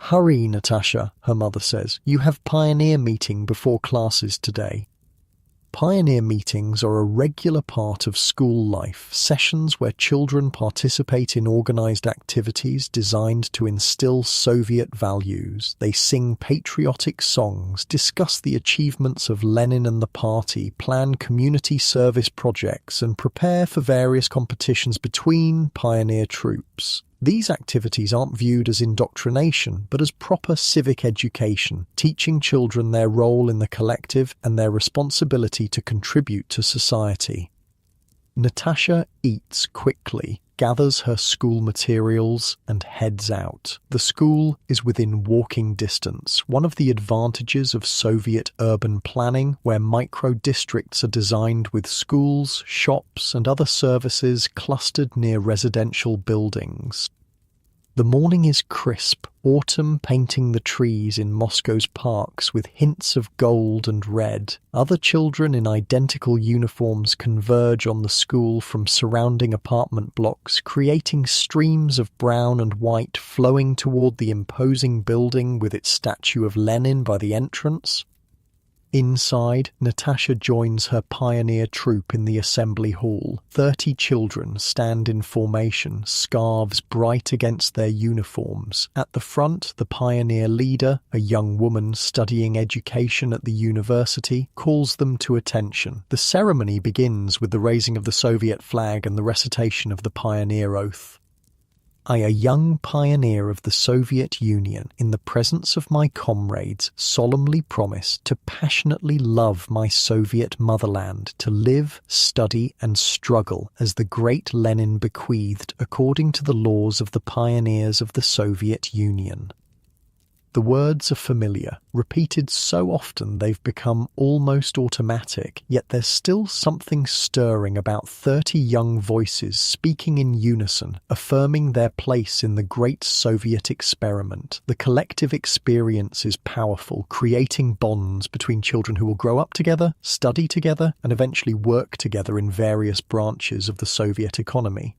"Hurry, Natasha," her mother says. "You have pioneer meeting before classes today." Pioneer meetings are a regular part of school life, sessions where children participate in organized activities designed to instill Soviet values. They sing patriotic songs, discuss the achievements of Lenin and the party, plan community service projects, and prepare for various competitions between pioneer troops. These activities aren't viewed as indoctrination, but as proper civic education, teaching children their role in the collective and their responsibility to contribute to society. Natasha eats quickly, gathers her school materials, and heads out. The school is within walking distance, one of the advantages of Soviet urban planning, where micro-districts are designed with schools, shops, and other services clustered near residential buildings. The morning is crisp, autumn painting the trees in Moscow's parks with hints of gold and red. Other children in identical uniforms converge on the school from surrounding apartment blocks, creating streams of brown and white flowing toward the imposing building with its statue of Lenin by the entrance. Inside, Natasha joins her pioneer troop in the assembly hall. 30 children stand in formation, scarves bright against their uniforms. At the front, the pioneer leader, a young woman studying education at the university, calls them to attention. The ceremony begins with the raising of the Soviet flag and the recitation of the pioneer oath. I, a young pioneer of the Soviet Union, in the presence of my comrades, solemnly promise to passionately love my Soviet motherland, to live, study, and struggle as the great Lenin bequeathed according to the laws of the pioneers of the Soviet Union. The words are familiar, repeated so often they've become almost automatic, yet there's still something stirring about 30 young voices speaking in unison, affirming their place in the great Soviet experiment. The collective experience is powerful, creating bonds between children who will grow up together, study together, and eventually work together in various branches of the Soviet economy.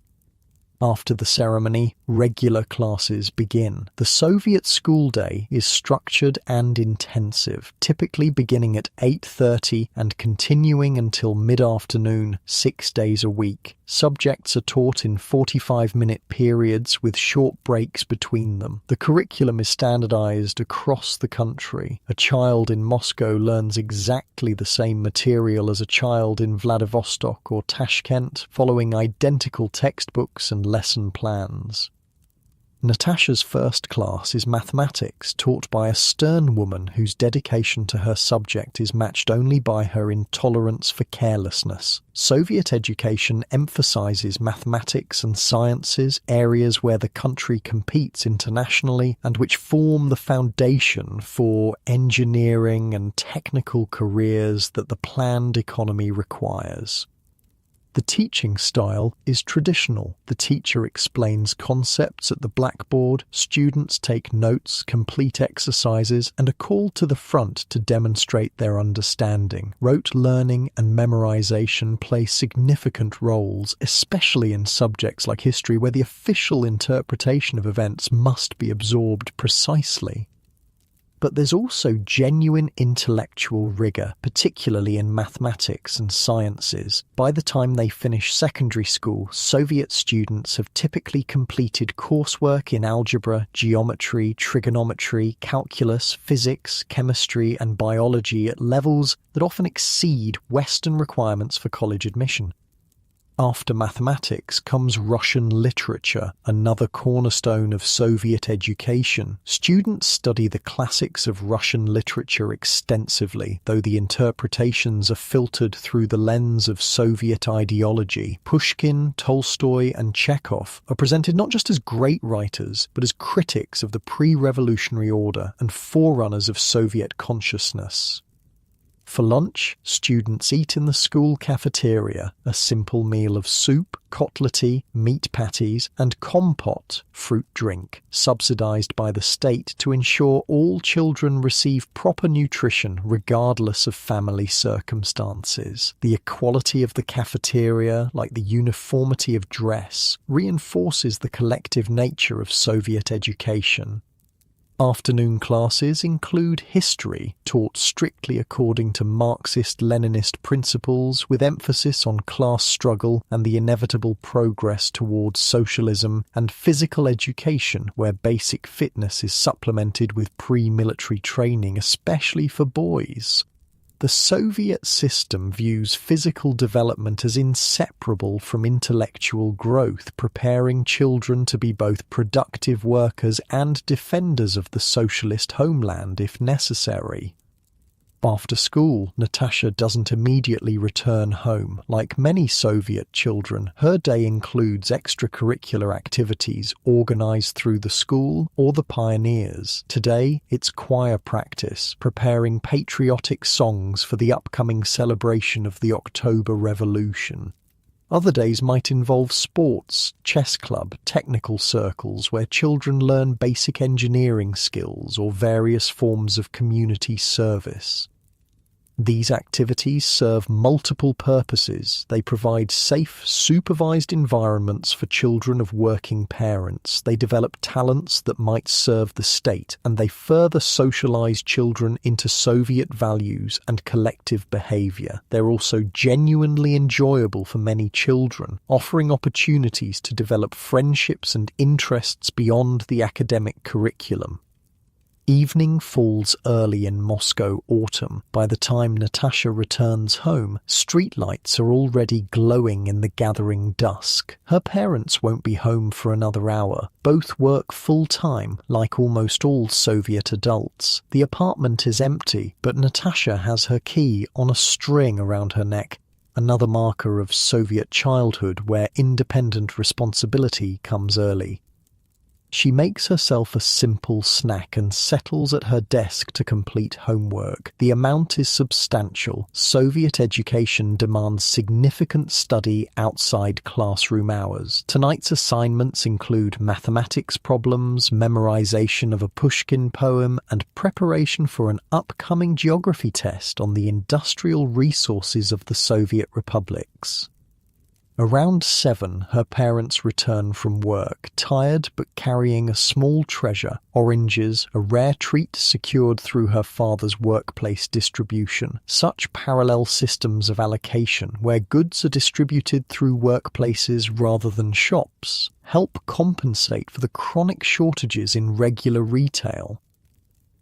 After the ceremony, regular classes begin. The Soviet school day is structured and intensive, typically beginning at 8:30 and continuing until mid-afternoon, 6 days a week. Subjects are taught in 45-minute periods with short breaks between them. The curriculum is standardized across the country. A child in Moscow learns exactly the same material as a child in Vladivostok or Tashkent, following identical textbooks and lesson plans. Natasha's first class is mathematics, taught by a stern woman whose dedication to her subject is matched only by her intolerance for carelessness. Soviet education emphasizes mathematics and sciences, areas where the country competes internationally and which form the foundation for engineering and technical careers that the planned economy requires. The teaching style is traditional. The teacher explains concepts at the blackboard, students take notes, complete exercises, and are called to the front to demonstrate their understanding. Rote learning and memorization play significant roles, especially in subjects like history, where the official interpretation of events must be absorbed precisely. But there's also genuine intellectual rigour, particularly in mathematics and sciences. By the time they finish secondary school, Soviet students have typically completed coursework in algebra, geometry, trigonometry, calculus, physics, chemistry, and biology at levels that often exceed Western requirements for college admission. After mathematics comes Russian literature, another cornerstone of Soviet education. Students study the classics of Russian literature extensively, though the interpretations are filtered through the lens of Soviet ideology. Pushkin, Tolstoy, and Chekhov are presented not just as great writers, but as critics of the pre-revolutionary order and forerunners of Soviet consciousness. For lunch, students eat in the school cafeteria, a simple meal of soup, kotlety, meat patties, and compote, fruit drink, subsidized by the state to ensure all children receive proper nutrition regardless of family circumstances. The equality of the cafeteria, like the uniformity of dress, reinforces the collective nature of Soviet education. Afternoon classes include history, taught strictly according to Marxist-Leninist principles, with emphasis on class struggle and the inevitable progress towards socialism, and physical education, where basic fitness is supplemented with pre-military training, especially for boys. The Soviet system views physical development as inseparable from intellectual growth, preparing children to be both productive workers and defenders of the socialist homeland if necessary. After school, Natasha doesn't immediately return home. Like many Soviet children, her day includes extracurricular activities organized through the school or the pioneers. Today, it's choir practice, preparing patriotic songs for the upcoming celebration of the October Revolution. Other days might involve sports, chess club, technical circles where children learn basic engineering skills or various forms of community service. These activities serve multiple purposes. They provide safe, supervised environments for children of working parents. They develop talents that might serve the state, and they further socialize children into Soviet values and collective behavior. They're also genuinely enjoyable for many children, offering opportunities to develop friendships and interests beyond the academic curriculum. Evening falls early in Moscow autumn. By the time Natasha returns home, streetlights are already glowing in the gathering dusk. Her parents won't be home for another hour. Both work full-time, like almost all Soviet adults. The apartment is empty, but Natasha has her key on a string around her neck, another marker of Soviet childhood where independent responsibility comes early. She makes herself a simple snack and settles at her desk to complete homework. The amount is substantial. Soviet education demands significant study outside classroom hours. Tonight's assignments include mathematics problems, memorization of a Pushkin poem, and preparation for an upcoming geography test on the industrial resources of the Soviet republics. Around 7, her parents return from work, tired but carrying a small treasure, oranges, a rare treat secured through her father's workplace distribution. Such parallel systems of allocation, where goods are distributed through workplaces rather than shops, help compensate for the chronic shortages in regular retail.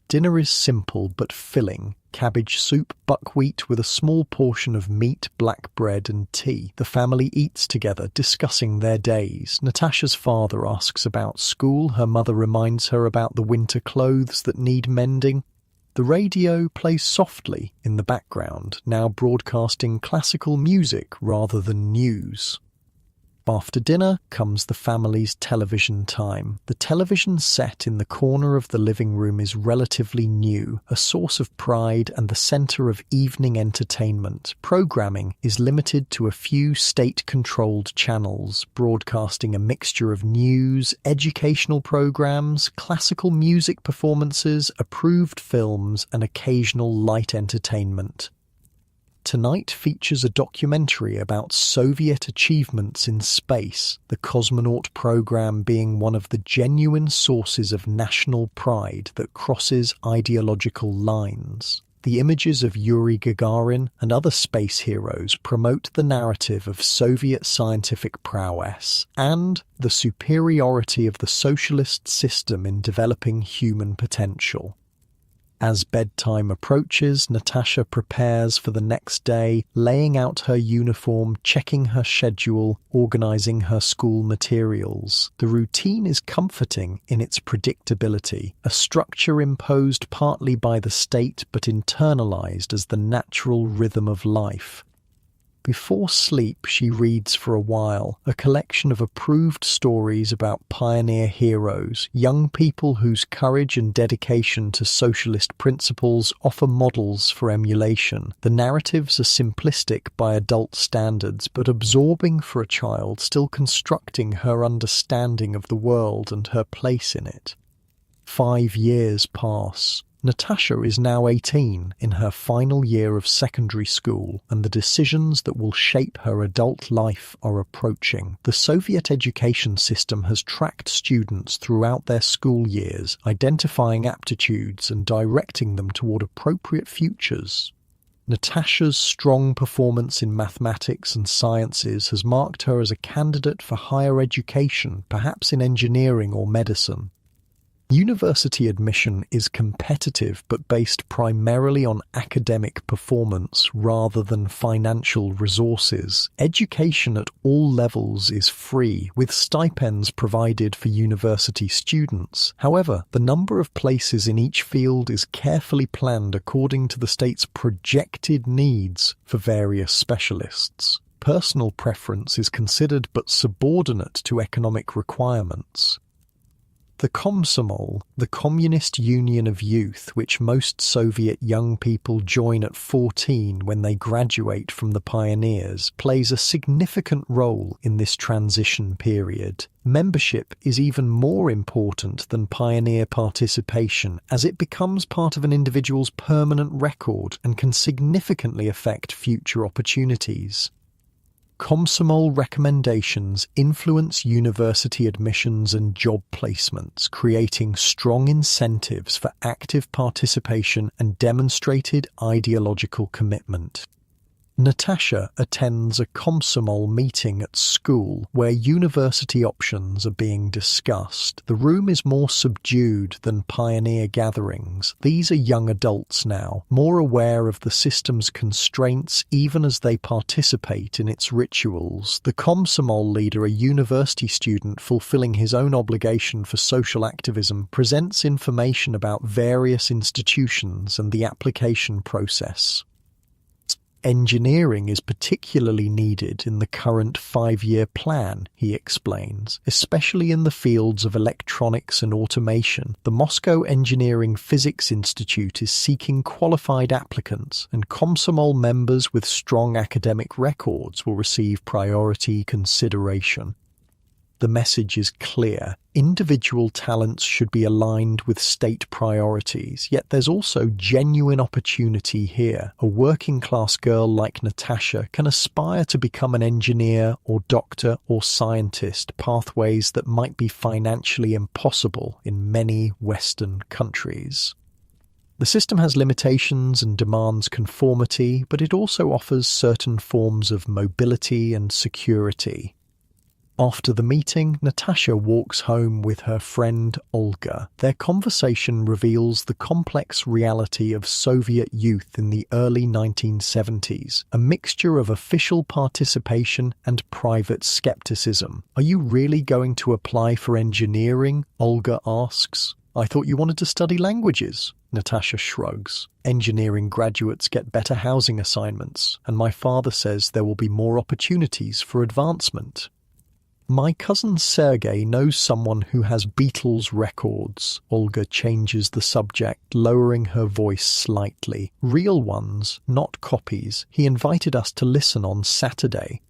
Dinner is simple but filling. Cabbage soup, buckwheat with a small portion of meat, black bread and tea. The family eats together, discussing their days. Natasha's father asks about school. Her mother reminds her about the winter clothes that need mending. The radio plays softly in the background, now broadcasting classical music rather than news. After dinner comes the family's television time. The television set in the corner of the living room is relatively new, a source of pride and the center of evening entertainment. Programming is limited to a few state-controlled channels, broadcasting a mixture of news, educational programs, classical music performances, approved films, and occasional light entertainment. Tonight features a documentary about Soviet achievements in space, the cosmonaut program being one of the genuine sources of national pride that crosses ideological lines. The images of Yuri Gagarin and other space heroes promote the narrative of Soviet scientific prowess and the superiority of the socialist system in developing human potential. As bedtime approaches, Natasha prepares for the next day, laying out her uniform, checking her schedule, organizing her school materials. The routine is comforting in its predictability, a structure imposed partly by the state but internalized as the natural rhythm of life. Before sleep, she reads for a while, a collection of approved stories about pioneer heroes, young people whose courage and dedication to socialist principles offer models for emulation. The narratives are simplistic by adult standards, but absorbing for a child, still constructing her understanding of the world and her place in it. 5 years pass. Natasha is now 18, in her final year of secondary school, and the decisions that will shape her adult life are approaching. The Soviet education system has tracked students throughout their school years, identifying aptitudes and directing them toward appropriate futures. Natasha's strong performance in mathematics and sciences has marked her as a candidate for higher education, perhaps in engineering or medicine. University admission is competitive but based primarily on academic performance rather than financial resources. Education at all levels is free, with stipends provided for university students. However, the number of places in each field is carefully planned according to the state's projected needs for various specialists. Personal preference is considered but subordinate to economic requirements. The Komsomol, the Communist Union of Youth, which most Soviet young people join at 14 when they graduate from the pioneers, plays a significant role in this transition period. Membership is even more important than pioneer participation, as it becomes part of an individual's permanent record and can significantly affect future opportunities. Komsomol recommendations influence university admissions and job placements, creating strong incentives for active participation and demonstrated ideological commitment. Natasha attends a Komsomol meeting at school where university options are being discussed. The room is more subdued than pioneer gatherings. These are young adults now, more aware of the system's constraints even as they participate in its rituals. The Komsomol leader, a university student fulfilling his own obligation for social activism, presents information about various institutions and the application process. Engineering is particularly needed in the current 5-year plan, he explains, especially in the fields of electronics and automation. The Moscow Engineering Physics Institute is seeking qualified applicants, and Komsomol members with strong academic records will receive priority consideration. The message is clear. Individual talents should be aligned with state priorities, yet there's also genuine opportunity here. A working-class girl like Natasha can aspire to become an engineer or doctor or scientist, pathways that might be financially impossible in many Western countries. The system has limitations and demands conformity, but it also offers certain forms of mobility and security. After the meeting, Natasha walks home with her friend Olga. Their conversation reveals the complex reality of Soviet youth in the early 1970s, a mixture of official participation and private skepticism. "Are you really going to apply for engineering?" Olga asks. "I thought you wanted to study languages." Natasha shrugs. "Engineering graduates get better housing assignments, and my father says there will be more opportunities for advancement. My cousin Sergei knows someone who has Beatles records." Olga changes the subject, lowering her voice slightly. "Real ones, not copies. He invited us to listen on Saturday."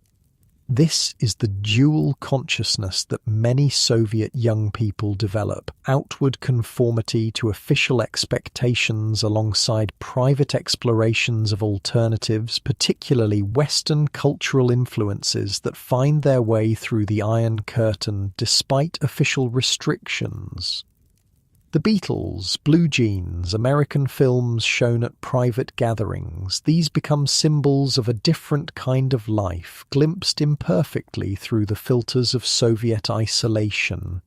This is the dual consciousness that many Soviet young people develop: outward conformity to official expectations alongside private explorations of alternatives, particularly Western cultural influences that find their way through the Iron Curtain despite official restrictions. The Beatles, blue jeans, American films shown at private gatherings, these become symbols of a different kind of life, glimpsed imperfectly through the filters of Soviet isolation.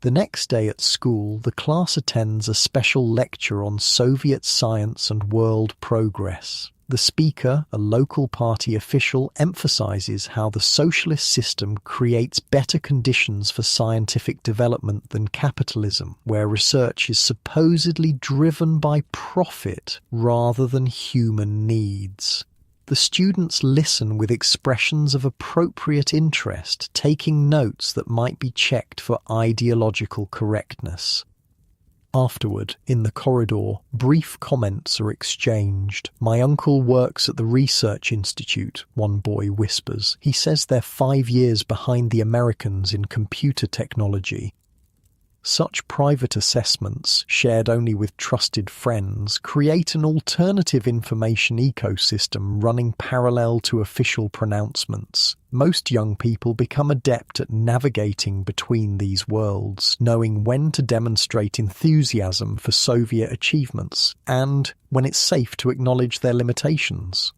The next day at school, the class attends a special lecture on Soviet science and world progress. The speaker, a local party official, emphasizes how the socialist system creates better conditions for scientific development than capitalism, where research is supposedly driven by profit rather than human needs. The students listen with expressions of appropriate interest, taking notes that might be checked for ideological correctness. Afterward, in the corridor, brief comments are exchanged. "My uncle works at the Research Institute," one boy whispers. "He says they're 5 years behind the Americans in computer technology." Such private assessments, shared only with trusted friends, create an alternative information ecosystem running parallel to official pronouncements. Most young people become adept at navigating between these worlds, knowing when to demonstrate enthusiasm for Soviet achievements and when it's safe to acknowledge their limitations.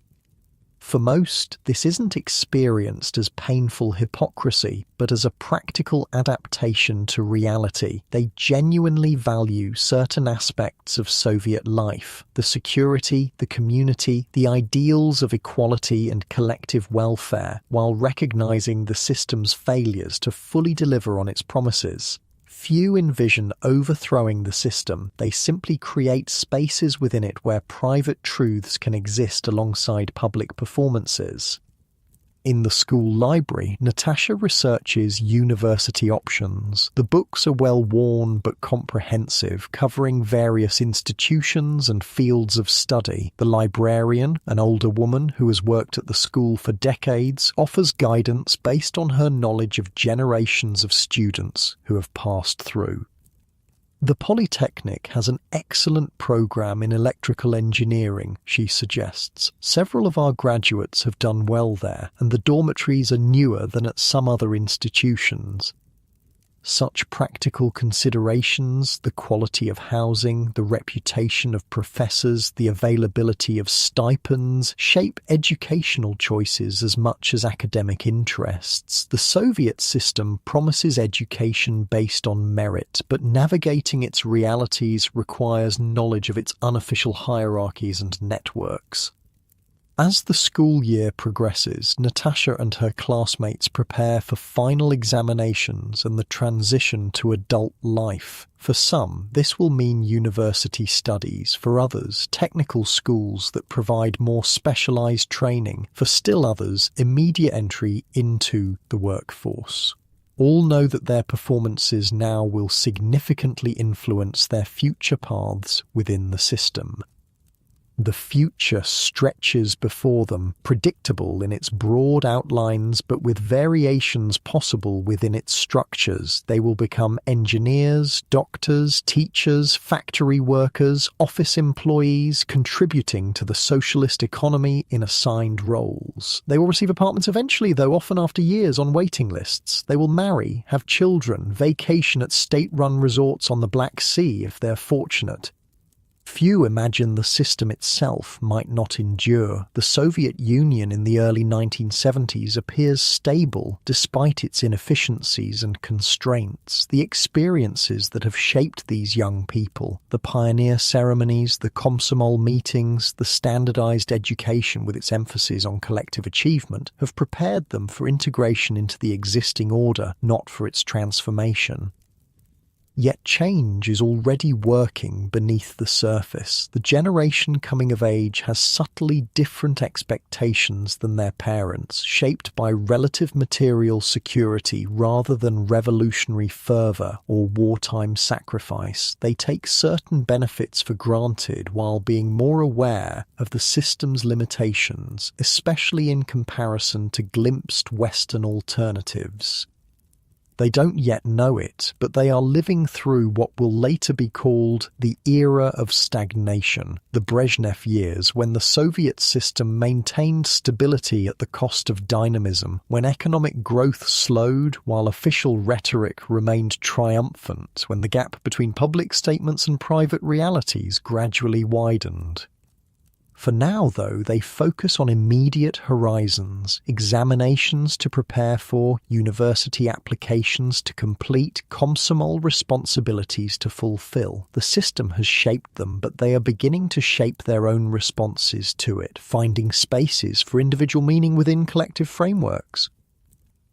For most, this isn't experienced as painful hypocrisy, but as a practical adaptation to reality. They genuinely value certain aspects of Soviet life: the security, the community, the ideals of equality and collective welfare, while recognizing the system's failures to fully deliver on its promises. Few envision overthrowing the system. They simply create spaces within it where private truths can exist alongside public performances. In the school library, Natasha researches university options. The books are well worn but comprehensive, covering various institutions and fields of study. The librarian, an older woman who has worked at the school for decades, offers guidance based on her knowledge of generations of students who have passed through. The Polytechnic has an excellent program in electrical engineering, she suggests. Several of our graduates have done well there, and the dormitories are newer than at some other institutions. Such practical considerations, the quality of housing, the reputation of professors, the availability of stipends, shape educational choices as much as academic interests. The Soviet system promises education based on merit, but navigating its realities requires knowledge of its unofficial hierarchies and networks. As the school year progresses, Natasha and her classmates prepare for final examinations and the transition to adult life. For some, this will mean university studies. For others, technical schools that provide more specialized training. For still others, immediate entry into the workforce. All know that their performances now will significantly influence their future paths within the system. The future stretches before them, predictable in its broad outlines but with variations possible within its structures. They will become engineers, doctors, teachers, factory workers, office employees, contributing to the socialist economy in assigned roles. They will receive apartments eventually, though often after years on waiting lists. They will marry, have children, vacation at state-run resorts on the Black Sea if they're fortunate. Few imagine the system itself might not endure. The Soviet Union in the early 1970s appears stable despite its inefficiencies and constraints. The experiences that have shaped these young people, the pioneer ceremonies, the Komsomol meetings, the standardized education with its emphasis on collective achievement, have prepared them for integration into the existing order, not for its transformation. Yet change is already working beneath the surface. The generation coming of age has subtly different expectations than their parents, shaped by relative material security rather than revolutionary fervour or wartime sacrifice. They take certain benefits for granted while being more aware of the system's limitations, especially in comparison to glimpsed Western alternatives. They don't yet know it, but they are living through what will later be called the era of stagnation, the Brezhnev years, when the Soviet system maintained stability at the cost of dynamism, when economic growth slowed while official rhetoric remained triumphant, when the gap between public statements and private realities gradually widened. For now, though, they focus on immediate horizons, examinations to prepare for, university applications to complete, Komsomol responsibilities to fulfill. The system has shaped them, but they are beginning to shape their own responses to it, finding spaces for individual meaning within collective frameworks.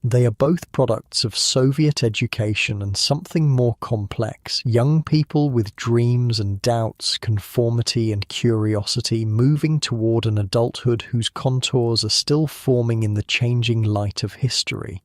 They are both products of Soviet education and something more complex, young people with dreams and doubts, conformity and curiosity, moving toward an adulthood whose contours are still forming in the changing light of history.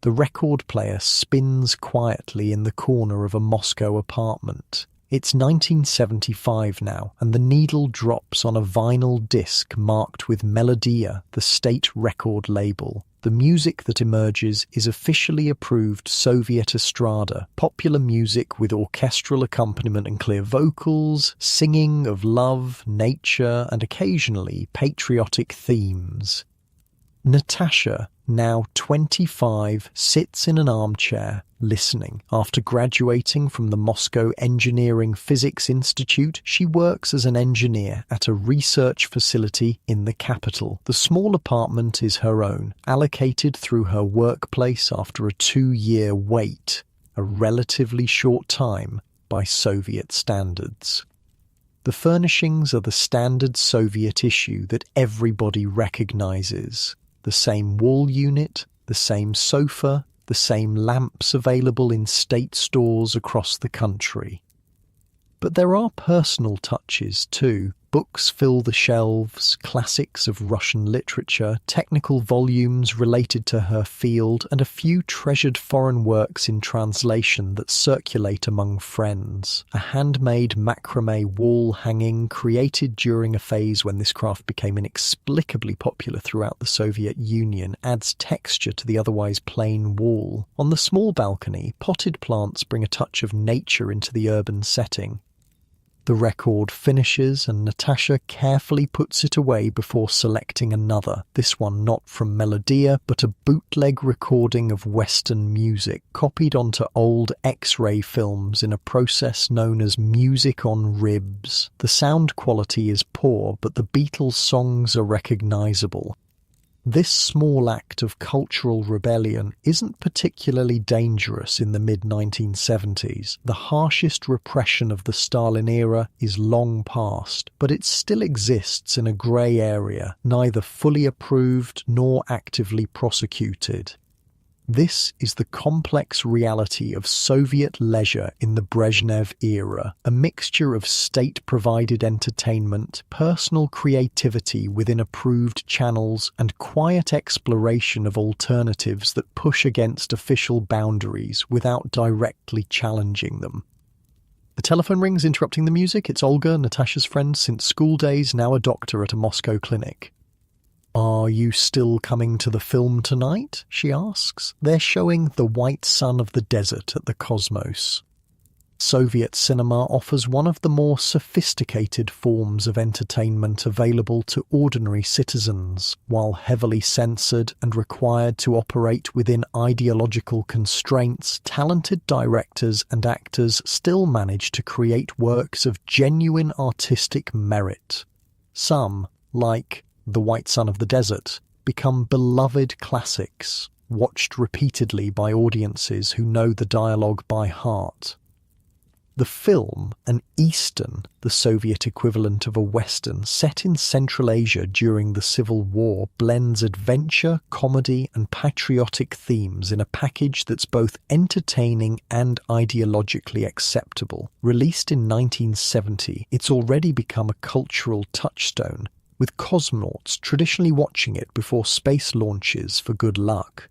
The record player spins quietly in the corner of a Moscow apartment. It's 1975 now, and the needle drops on a vinyl disc marked with Melodia, the state record label. The music that emerges is officially approved Soviet estrada, popular music with orchestral accompaniment and clear vocals, singing of love, nature, and occasionally patriotic themes. Natasha, now 25, sits in an armchair, listening. After graduating from the Moscow Engineering Physics Institute, she works as an engineer at a research facility in the capital. The small apartment is her own, allocated through her workplace after a 2-year wait, a relatively short time by Soviet standards. The furnishings are the standard Soviet issue that everybody recognizes. The same wall unit, the same sofa, the same lamps available in state stores across the country. But there are personal touches too. Books fill the shelves, classics of Russian literature, technical volumes related to her field, and a few treasured foreign works in translation that circulate among friends. A handmade macrame wall hanging created during a phase when this craft became inexplicably popular throughout the Soviet Union adds texture to the otherwise plain wall. On the small balcony, potted plants bring a touch of nature into the urban setting. The record finishes and Natasha carefully puts it away before selecting another, this one not from Melodia but a bootleg recording of Western music copied onto old X-ray films in a process known as music on ribs. The sound quality is poor, but the Beatles' songs are recognizable. This small act of cultural rebellion isn't particularly dangerous in the mid-1970s. The harshest repression of the Stalin era is long past, but it still exists in a grey area, neither fully approved nor actively prosecuted. This is the complex reality of Soviet leisure in the Brezhnev era, a mixture of state-provided entertainment, personal creativity within approved channels, and quiet exploration of alternatives that push against official boundaries without directly challenging them. The telephone rings, interrupting the music. It's Olga, Natasha's friend since school days, now a doctor at a Moscow clinic. "Are you still coming to the film tonight?" she asks. "They're showing The White Sun of the Desert at the Cosmos." Soviet cinema offers one of the more sophisticated forms of entertainment available to ordinary citizens. While heavily censored and required to operate within ideological constraints, talented directors and actors still manage to create works of genuine artistic merit. Some, like The White Sun of the Desert, become beloved classics, watched repeatedly by audiences who know the dialogue by heart. The film, an Eastern, the Soviet equivalent of a Western, set in Central Asia during the Civil War, blends adventure, comedy, and patriotic themes in a package that's both entertaining and ideologically acceptable. Released in 1970, it's already become a cultural touchstone, with cosmonauts traditionally watching it before space launches for good luck.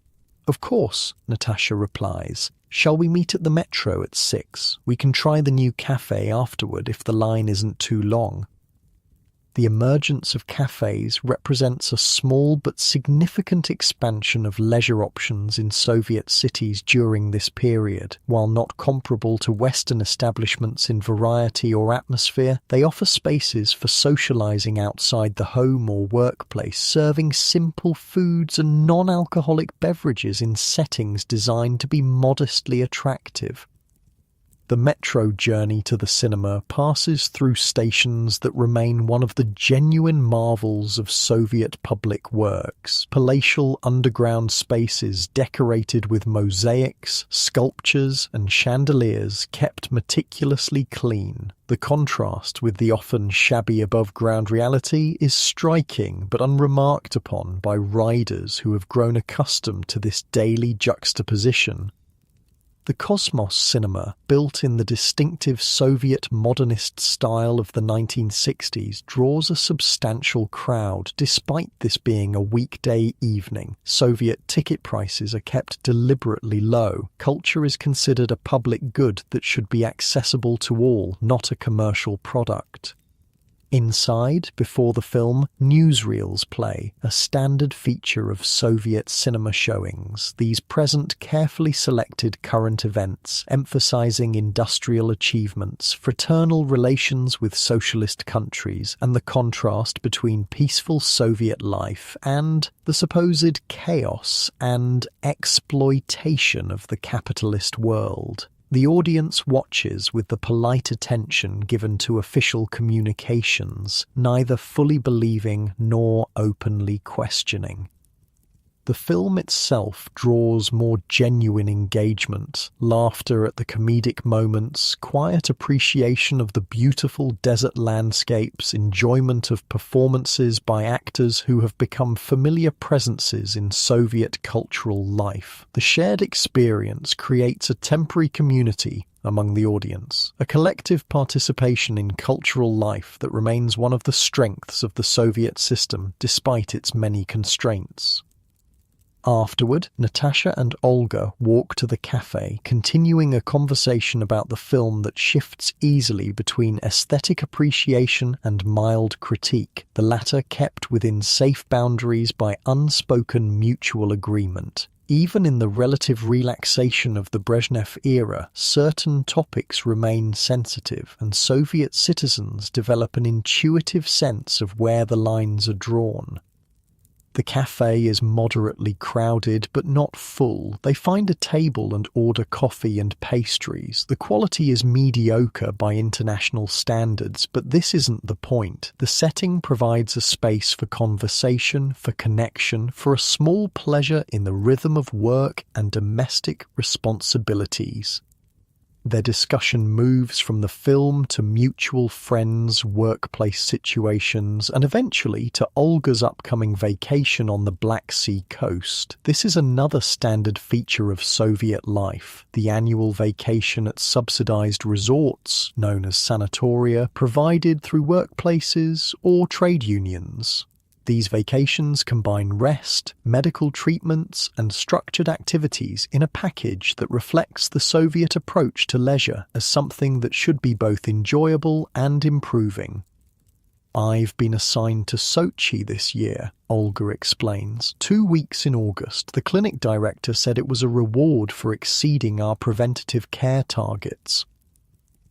"Of course," Natasha replies. "Shall we meet at the metro at 6? We can try the new cafe afterward if the line isn't too long." The emergence of cafes represents a small but significant expansion of leisure options in Soviet cities during this period. While not comparable to Western establishments in variety or atmosphere, they offer spaces for socializing outside the home or workplace, serving simple foods and non-alcoholic beverages in settings designed to be modestly attractive. The metro journey to the cinema passes through stations that remain one of the genuine marvels of Soviet public works. Palatial underground spaces decorated with mosaics, sculptures, and chandeliers kept meticulously clean. The contrast with the often shabby above-ground reality is striking but unremarked upon by riders who have grown accustomed to this daily juxtaposition. The Cosmos cinema, built in the distinctive Soviet modernist style of the 1960s, draws a substantial crowd despite this being a weekday evening. Soviet ticket prices are kept deliberately low. Culture is considered a public good that should be accessible to all, not a commercial product. Inside, before the film, newsreels play, a standard feature of Soviet cinema showings. These present carefully selected current events, emphasizing industrial achievements, fraternal relations with socialist countries, and the contrast between peaceful Soviet life and the supposed chaos and exploitation of the capitalist world. The audience watches with the polite attention given to official communications, neither fully believing nor openly questioning. The film itself draws more genuine engagement, laughter at the comedic moments, quiet appreciation of the beautiful desert landscapes, enjoyment of performances by actors who have become familiar presences in Soviet cultural life. The shared experience creates a temporary community among the audience, a collective participation in cultural life that remains one of the strengths of the Soviet system despite its many constraints. Afterward, Natasha and Olga walk to the cafe, continuing a conversation about the film that shifts easily between aesthetic appreciation and mild critique, the latter kept within safe boundaries by unspoken mutual agreement. Even in the relative relaxation of the Brezhnev era, certain topics remain sensitive, and Soviet citizens develop an intuitive sense of where the lines are drawn. The cafe is moderately crowded but not full. They find a table and order coffee and pastries. The quality is mediocre by international standards, but this isn't the point. The setting provides a space for conversation, for connection, for a small pleasure in the rhythm of work and domestic responsibilities. Their discussion moves from the film to mutual friends, workplace situations, and eventually to Olga's upcoming vacation on the Black Sea coast. This is another standard feature of Soviet life, the annual vacation at subsidized resorts, known as sanatoria, provided through workplaces or trade unions. These vacations combine rest, medical treatments, and structured activities in a package that reflects the Soviet approach to leisure as something that should be both enjoyable and improving. "I've been assigned to Sochi this year," Olga explains. 2 weeks in August, the clinic director said it was a reward for exceeding our preventative care targets.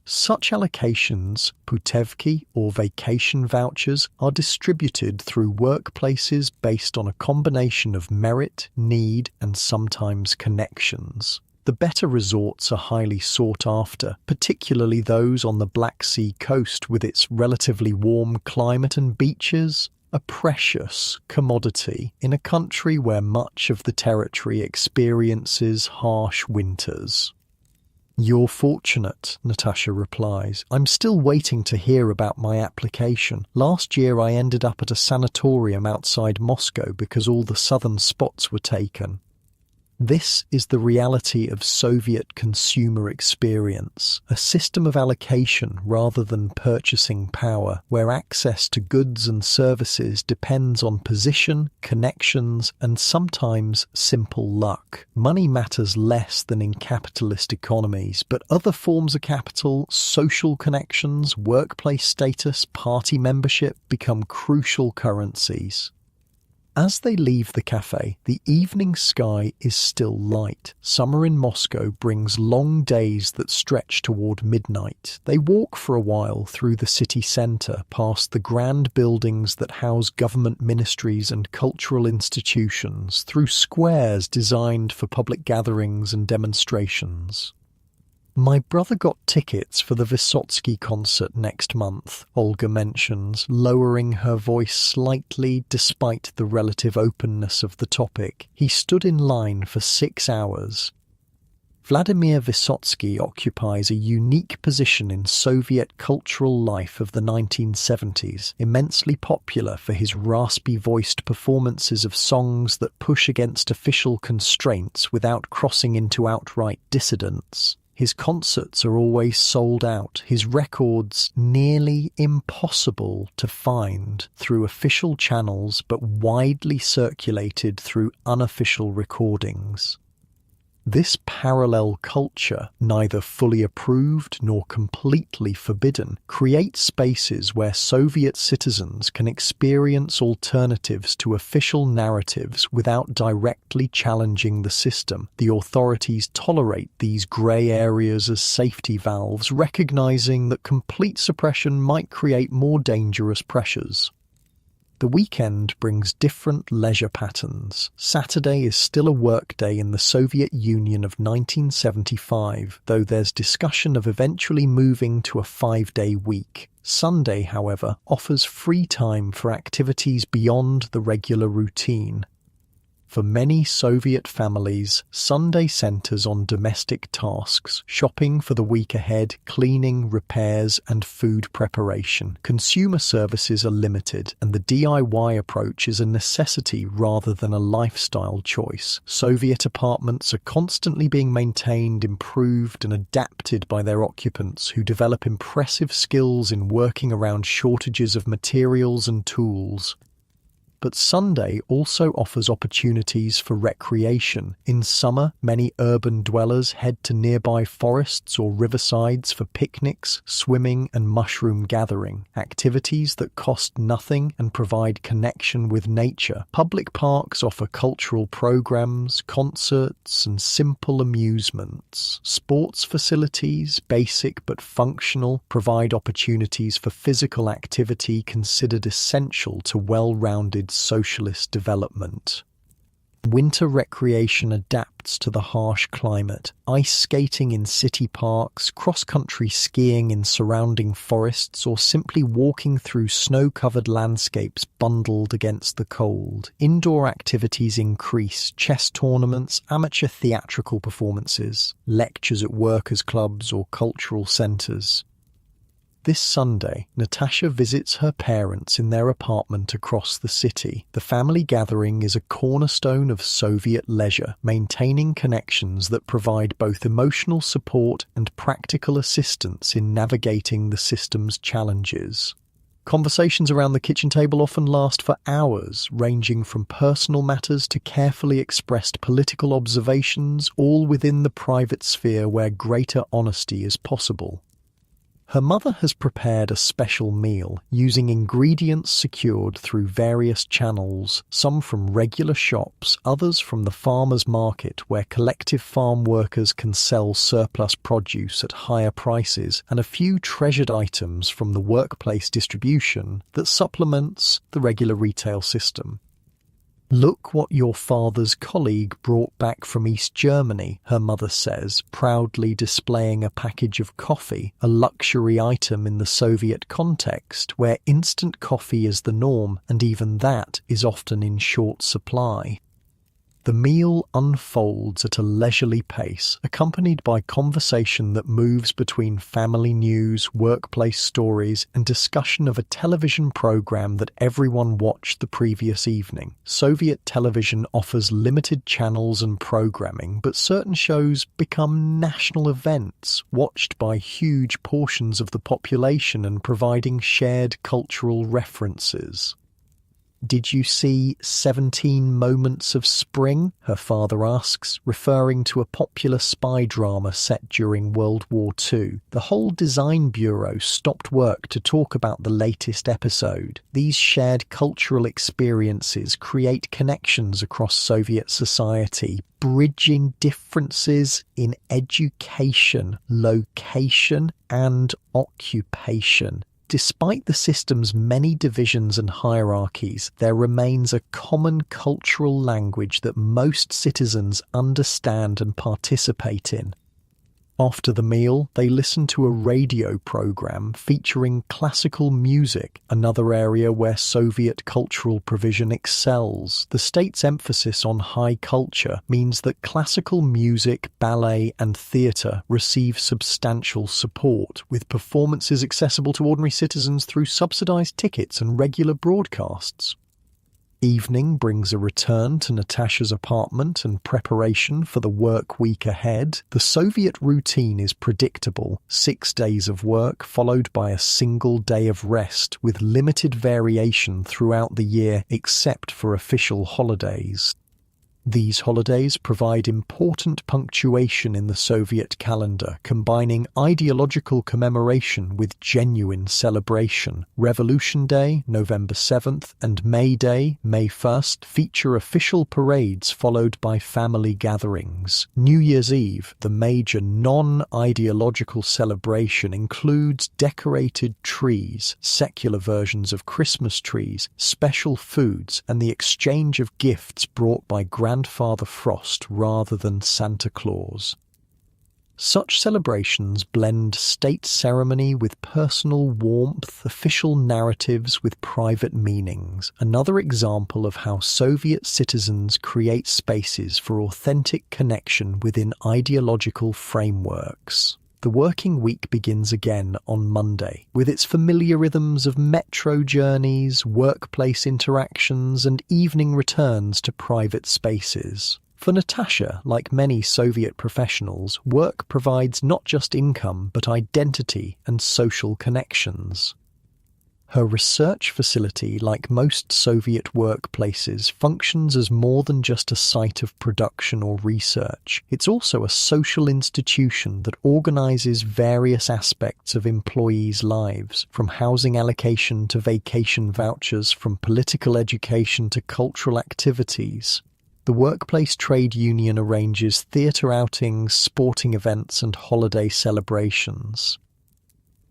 Such allocations, putevki or vacation vouchers, are distributed through workplaces based on a combination of merit, need, and sometimes connections. The better resorts are highly sought after, particularly those on the Black Sea coast with its relatively warm climate and beaches, a precious commodity in a country where much of the territory experiences harsh winters. "You're fortunate," Natasha replies. "I'm still waiting to hear about my application. Last year I ended up at a sanatorium outside Moscow because all the southern spots were taken." This is the reality of Soviet consumer experience, a system of allocation rather than purchasing power, where access to goods and services depends on position, connections, and sometimes simple luck. Money matters less than in capitalist economies, but other forms of capital, social connections, workplace status, party membership become crucial currencies. As they leave the cafe, the evening sky is still light. Summer in Moscow brings long days that stretch toward midnight. They walk for a while through the city centre, past the grand buildings that house government ministries and cultural institutions, through squares designed for public gatherings and demonstrations. "My brother got tickets for the Vysotsky concert next month," Olga mentions, lowering her voice slightly despite the relative openness of the topic. "He stood in line for 6 hours." Vladimir Vysotsky occupies a unique position in Soviet cultural life of the 1970s, immensely popular for his raspy-voiced performances of songs that push against official constraints without crossing into outright dissidence. His concerts are always sold out, his records nearly impossible to find through official channels but widely circulated through unofficial recordings. This parallel culture, neither fully approved nor completely forbidden, creates spaces where Soviet citizens can experience alternatives to official narratives without directly challenging the system. The authorities tolerate these grey areas as safety valves, recognizing that complete suppression might create more dangerous pressures. The weekend brings different leisure patterns. Saturday is still a workday in the Soviet Union of 1975, though there's discussion of eventually moving to a 5-day week. Sunday, however, offers free time for activities beyond the regular routine. For many Soviet families, Sunday centers on domestic tasks, shopping for the week ahead, cleaning, repairs, and food preparation. Consumer services are limited, and the DIY approach is a necessity rather than a lifestyle choice. Soviet apartments are constantly being maintained, improved, and adapted by their occupants, who develop impressive skills in working around shortages of materials and tools. But Sunday also offers opportunities for recreation. In summer, many urban dwellers head to nearby forests or riversides for picnics, swimming, and mushroom gathering, activities that cost nothing and provide connection with nature. Public parks offer cultural programs, concerts, and simple amusements. Sports facilities, basic but functional, provide opportunities for physical activity considered essential to well-rounded socialist development. Winter recreation adapts to the harsh climate. Ice skating in city parks, cross-country skiing in surrounding forests, or simply walking through snow-covered landscapes bundled against the cold. Indoor activities increase: chess tournaments, amateur theatrical performances, lectures at workers' clubs or cultural centres. This Sunday, Natasha visits her parents in their apartment across the city. The family gathering is a cornerstone of Soviet leisure, maintaining connections that provide both emotional support and practical assistance in navigating the system's challenges. Conversations around the kitchen table often last for hours, ranging from personal matters to carefully expressed political observations, all within the private sphere where greater honesty is possible. Her mother has prepared a special meal, using ingredients secured through various channels, some from regular shops, others from the farmers' market where collective farm workers can sell surplus produce at higher prices, and a few treasured items from the workplace distribution that supplements the regular retail system. "Look what your father's colleague brought back from East Germany," her mother says, proudly displaying a package of coffee, a luxury item in the Soviet context where instant coffee is the norm, and even that is often in short supply. The meal unfolds at a leisurely pace, accompanied by conversation that moves between family news, workplace stories, and discussion of a television program that everyone watched the previous evening. Soviet television offers limited channels and programming, but certain shows become national events, watched by huge portions of the population and providing shared cultural references. "Did you see 17 Moments of Spring?" her father asks, referring to a popular spy drama set during World War II. The whole design bureau stopped work to talk about the latest episode. These shared cultural experiences create connections across Soviet society, bridging differences in education, location, and occupation. Despite the system's many divisions and hierarchies, there remains a common cultural language that most citizens understand and participate in. After the meal, they listen to a radio program featuring classical music, another area where Soviet cultural provision excels. The state's emphasis on high culture means that classical music, ballet, and theatre receive substantial support, with performances accessible to ordinary citizens through subsidized tickets and regular broadcasts. Evening brings a return to Natasha's apartment and preparation for the work week ahead. The Soviet routine is predictable: 6 days of work followed by a single day of rest, with limited variation throughout the year except for official holidays. These holidays provide important punctuation in the Soviet calendar, combining ideological commemoration with genuine celebration. Revolution Day, November 7th, and May Day, May 1st, feature official parades followed by family gatherings. New Year's Eve, the major non-ideological celebration, includes decorated trees, secular versions of Christmas trees, special foods, and the exchange of gifts brought by Grandfather Frost rather than Santa Claus. Such celebrations blend state ceremony with personal warmth, official narratives with private meanings. Another example of how Soviet citizens create spaces for authentic connection within ideological frameworks. The working week begins again on Monday, with its familiar rhythms of metro journeys, workplace interactions, and evening returns to private spaces. For Natasha, like many Soviet professionals, work provides not just income but identity and social connections. Her research facility, like most Soviet workplaces, functions as more than just a site of production or research. It's also a social institution that organizes various aspects of employees' lives, from housing allocation to vacation vouchers, from political education to cultural activities. The workplace trade union arranges theatre outings, sporting events, and holiday celebrations.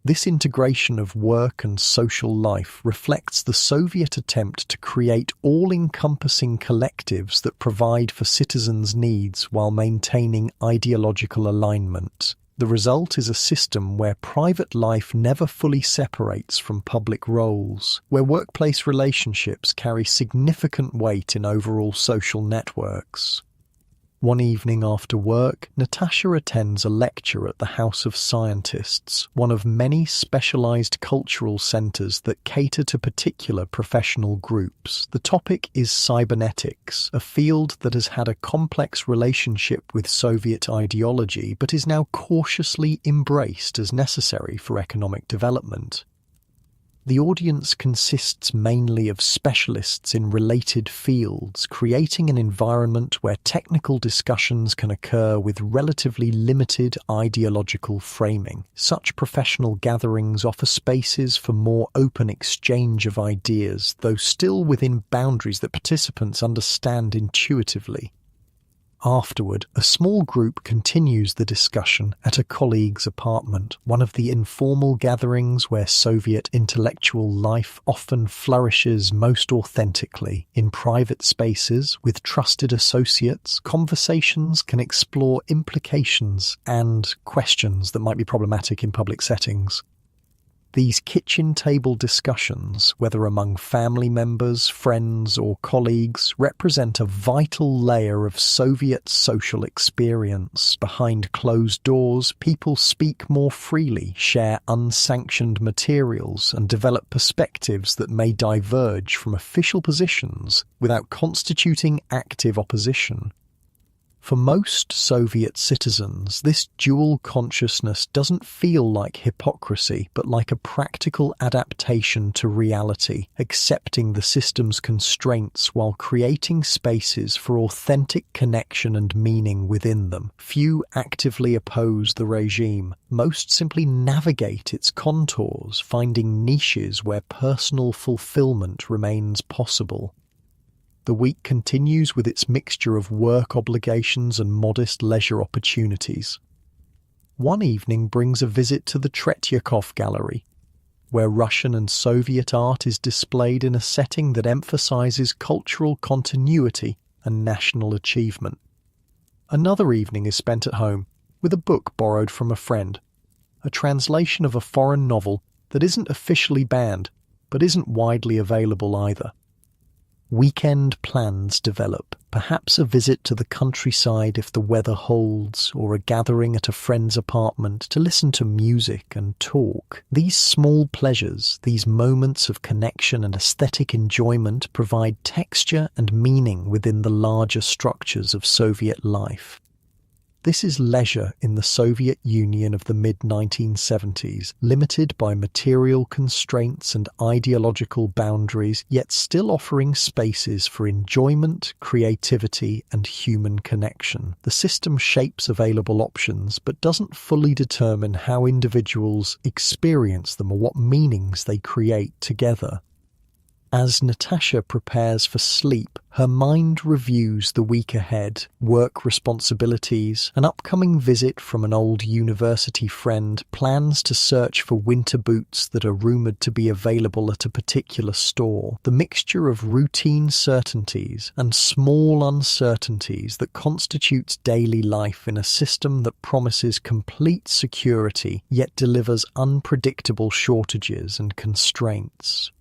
This integration of work and social life reflects the Soviet attempt to create all-encompassing collectives that provide for citizens' needs while maintaining ideological alignment. The result is a system where private life never fully separates from public roles, where workplace relationships carry significant weight in overall social networks. One evening after work, Natasha attends a lecture at the House of Scientists, one of many specialized cultural centers that cater to particular professional groups. The topic is cybernetics, a field that has had a complex relationship with Soviet ideology but is now cautiously embraced as necessary for economic development. The audience consists mainly of specialists in related fields, creating an environment where technical discussions can occur with relatively limited ideological framing. Such professional gatherings offer spaces for more open exchange of ideas, though still within boundaries that participants understand intuitively. Afterward, a small group continues the discussion at a colleague's apartment, one of the informal gatherings where Soviet intellectual life often flourishes most authentically. In private spaces, with trusted associates, conversations can explore implications and questions that might be problematic in public settings. These kitchen table discussions, whether among family members, friends, or colleagues, represent a vital layer of Soviet social experience. Behind closed doors, people speak more freely, share unsanctioned materials, and develop perspectives that may diverge from official positions without constituting active opposition. For most Soviet citizens, this dual consciousness doesn't feel like hypocrisy, but like a practical adaptation to reality, accepting the system's constraints while creating spaces for authentic connection and meaning within them. Few actively oppose the regime. Most simply navigate its contours, finding niches where personal fulfillment remains possible. The week continues with its mixture of work obligations and modest leisure opportunities. One evening brings a visit to the Tretyakov Gallery, where Russian and Soviet art is displayed in a setting that emphasizes cultural continuity and national achievement. Another evening is spent at home, with a book borrowed from a friend, a translation of a foreign novel that isn't officially banned, but isn't widely available either. Weekend plans develop, perhaps a visit to the countryside if the weather holds, or a gathering at a friend's apartment to listen to music and talk. These small pleasures, these moments of connection and aesthetic enjoyment provide texture and meaning within the larger structures of Soviet life. This is leisure in the Soviet Union of the mid-1970s, limited by material constraints and ideological boundaries, yet still offering spaces for enjoyment, creativity, and human connection. The system shapes available options, but doesn't fully determine how individuals experience them or what meanings they create together. As Natasha prepares for sleep, her mind reviews the week ahead, work responsibilities, an upcoming visit from an old university friend, plans to search for winter boots that are rumoured to be available at a particular store. The mixture of routine certainties and small uncertainties that constitutes daily life in a system that promises complete security, yet delivers unpredictable shortages and constraints.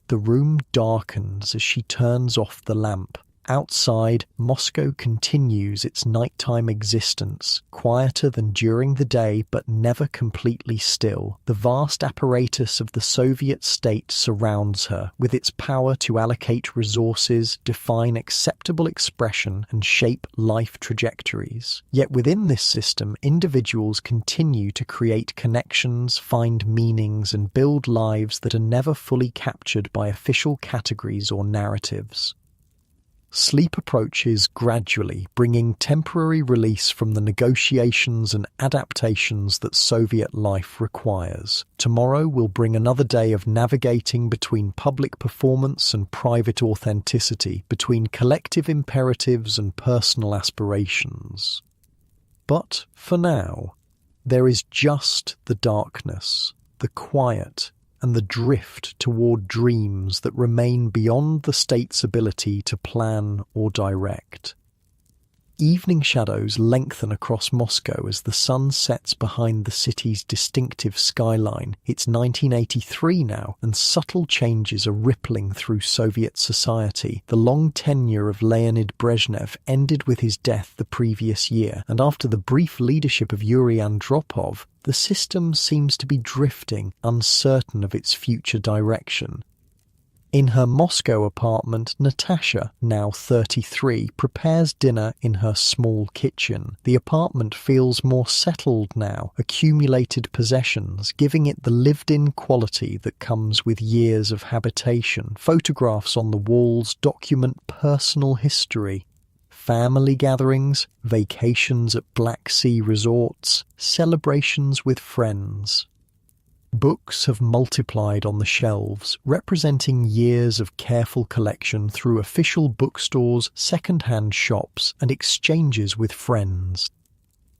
The room darkens as she turns off the lamp, Outside, Moscow continues its nighttime existence, quieter than during the day but never completely still. The vast apparatus of the Soviet state surrounds her, with its power to allocate resources, define acceptable expression, and shape life trajectories. Yet within this system, individuals continue to create connections, find meanings, and build lives that are never fully captured by official categories or narratives. Sleep approaches gradually, bringing temporary release from the negotiations and adaptations that Soviet life requires. Tomorrow will bring another day of navigating between public performance and private authenticity, between collective imperatives and personal aspirations. But for now, there is just the darkness, the quiet, and the drift toward dreams that remain beyond the state's ability to plan or direct. Evening shadows lengthen across Moscow as the sun sets behind the city's distinctive skyline. It's 1983 now, and subtle changes are rippling through Soviet society. The long tenure of Leonid Brezhnev ended with his death the previous year, and after the brief leadership of Yuri Andropov, the system seems to be drifting, uncertain of its future direction. In her Moscow apartment, Natasha, now 33, prepares dinner in her small kitchen. The apartment feels more settled now, accumulated possessions, giving it the lived-in quality that comes with years of habitation. Photographs on the walls document personal history. Family gatherings, vacations at Black Sea resorts, celebrations with friends. Books have multiplied on the shelves, representing years of careful collection through official bookstores, second-hand shops, and exchanges with friends.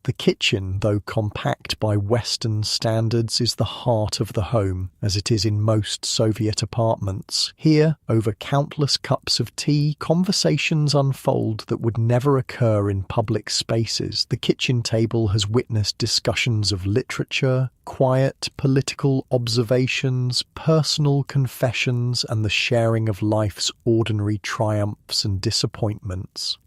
The kitchen, though compact by Western standards, is the heart of the home, as it is in most Soviet apartments. Here, over countless cups of tea, conversations unfold that would never occur in public spaces. The kitchen table has witnessed discussions of literature, quiet political observations, personal confessions, and the sharing of life's ordinary triumphs and disappointments.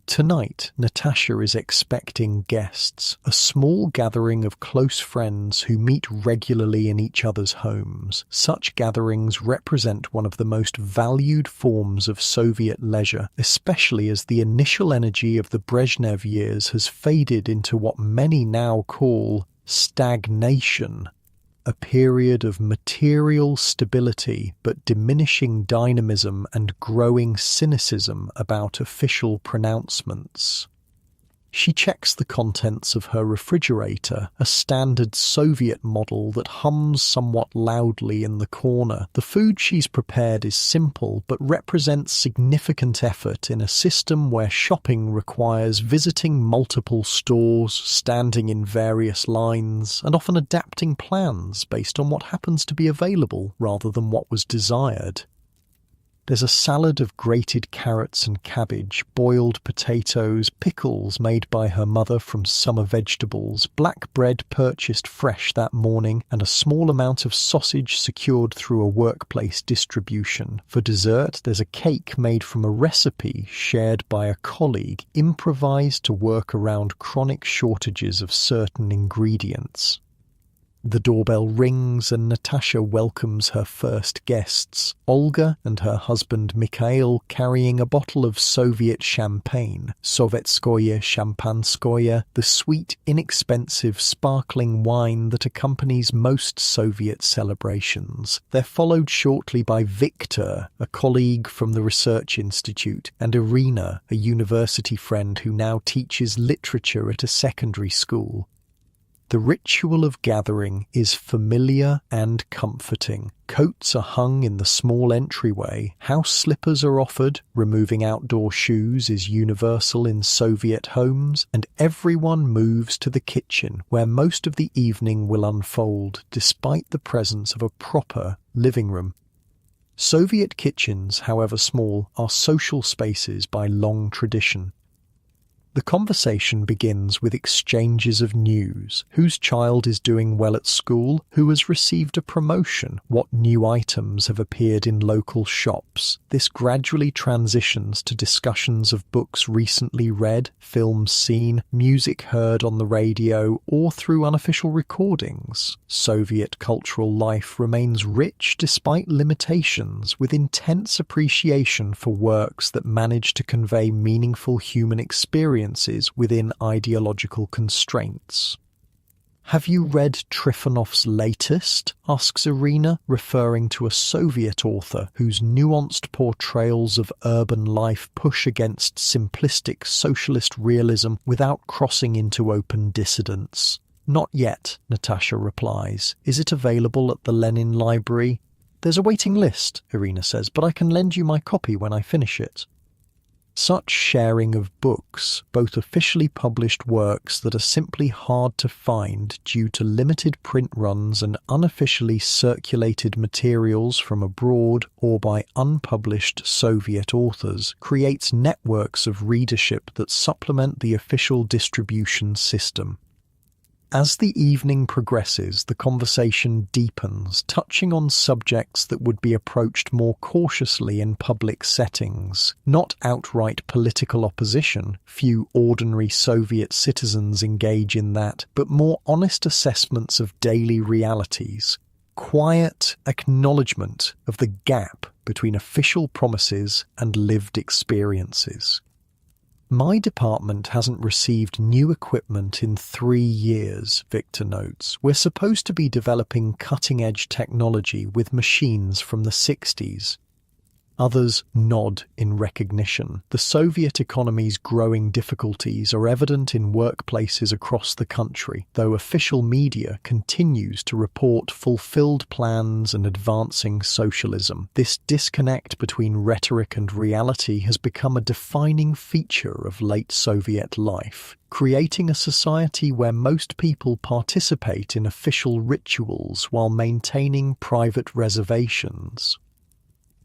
Tonight, Natasha is expecting guests, a small gathering of close friends who meet regularly in each other's homes. Such gatherings represent one of the most valued forms of Soviet leisure, especially as the initial energy of the Brezhnev years has faded into what many now call stagnation. A period of material stability but diminishing dynamism and growing cynicism about official pronouncements. She checks the contents of her refrigerator, a standard Soviet model that hums somewhat loudly in the corner. The food she's prepared is simple but represents significant effort in a system where shopping requires visiting multiple stores, standing in various lines, and often adapting plans based on what happens to be available rather than what was desired. There's a salad of grated carrots and cabbage, boiled potatoes, pickles made by her mother from summer vegetables, black bread purchased fresh that morning, and a small amount of sausage secured through a workplace distribution. For dessert, there's a cake made from a recipe shared by a colleague, improvised to work around chronic shortages of certain ingredients. The doorbell rings and Natasha welcomes her first guests, Olga and her husband Mikhail carrying a bottle of Soviet champagne, Sovetskoye Shampanskoye, the sweet, inexpensive, sparkling wine that accompanies most Soviet celebrations. They're followed shortly by Viktor, a colleague from the Research Institute, and Irina, a university friend who now teaches literature at a secondary school. The ritual of gathering is familiar and comforting. Coats are hung in the small entryway, house slippers are offered, removing outdoor shoes is universal in Soviet homes, and everyone moves to the kitchen where most of the evening will unfold, despite the presence of a proper living room. Soviet kitchens, however small, are social spaces by long tradition. The conversation begins with exchanges of news. Whose child is doing well at school? Who has received a promotion? What new items have appeared in local shops? workshops, this gradually transitions to discussions of books recently read, films seen, music heard on the radio, or through unofficial recordings. Soviet cultural life remains rich despite limitations, with intense appreciation for works that manage to convey meaningful human experiences within ideological constraints. "Have you read Trifonov's latest?" asks Irina, referring to a Soviet author whose nuanced portrayals of urban life push against simplistic socialist realism without crossing into open dissidence. "Not yet," Natasha replies. "Is it available at the Lenin Library?" "There's a waiting list," Irina says, "but I can lend you my copy when I finish it." Such sharing of books, both officially published works that are simply hard to find due to limited print runs and unofficially circulated materials from abroad or by unpublished Soviet authors, creates networks of readership that supplement the official distribution system. As the evening progresses, the conversation deepens, touching on subjects that would be approached more cautiously in public settings. Not outright political opposition, few ordinary Soviet citizens engage in that, but more honest assessments of daily realities. Quiet acknowledgement of the gap between official promises and lived experiences. "My department hasn't received new equipment in 3 years, Victor notes. We're supposed to be developing cutting-edge technology with machines from the 60s. Others nod in recognition. The Soviet economy's growing difficulties are evident in workplaces across the country, though official media continues to report fulfilled plans and advancing socialism. This disconnect between rhetoric and reality has become a defining feature of late Soviet life, creating a society where most people participate in official rituals while maintaining private reservations.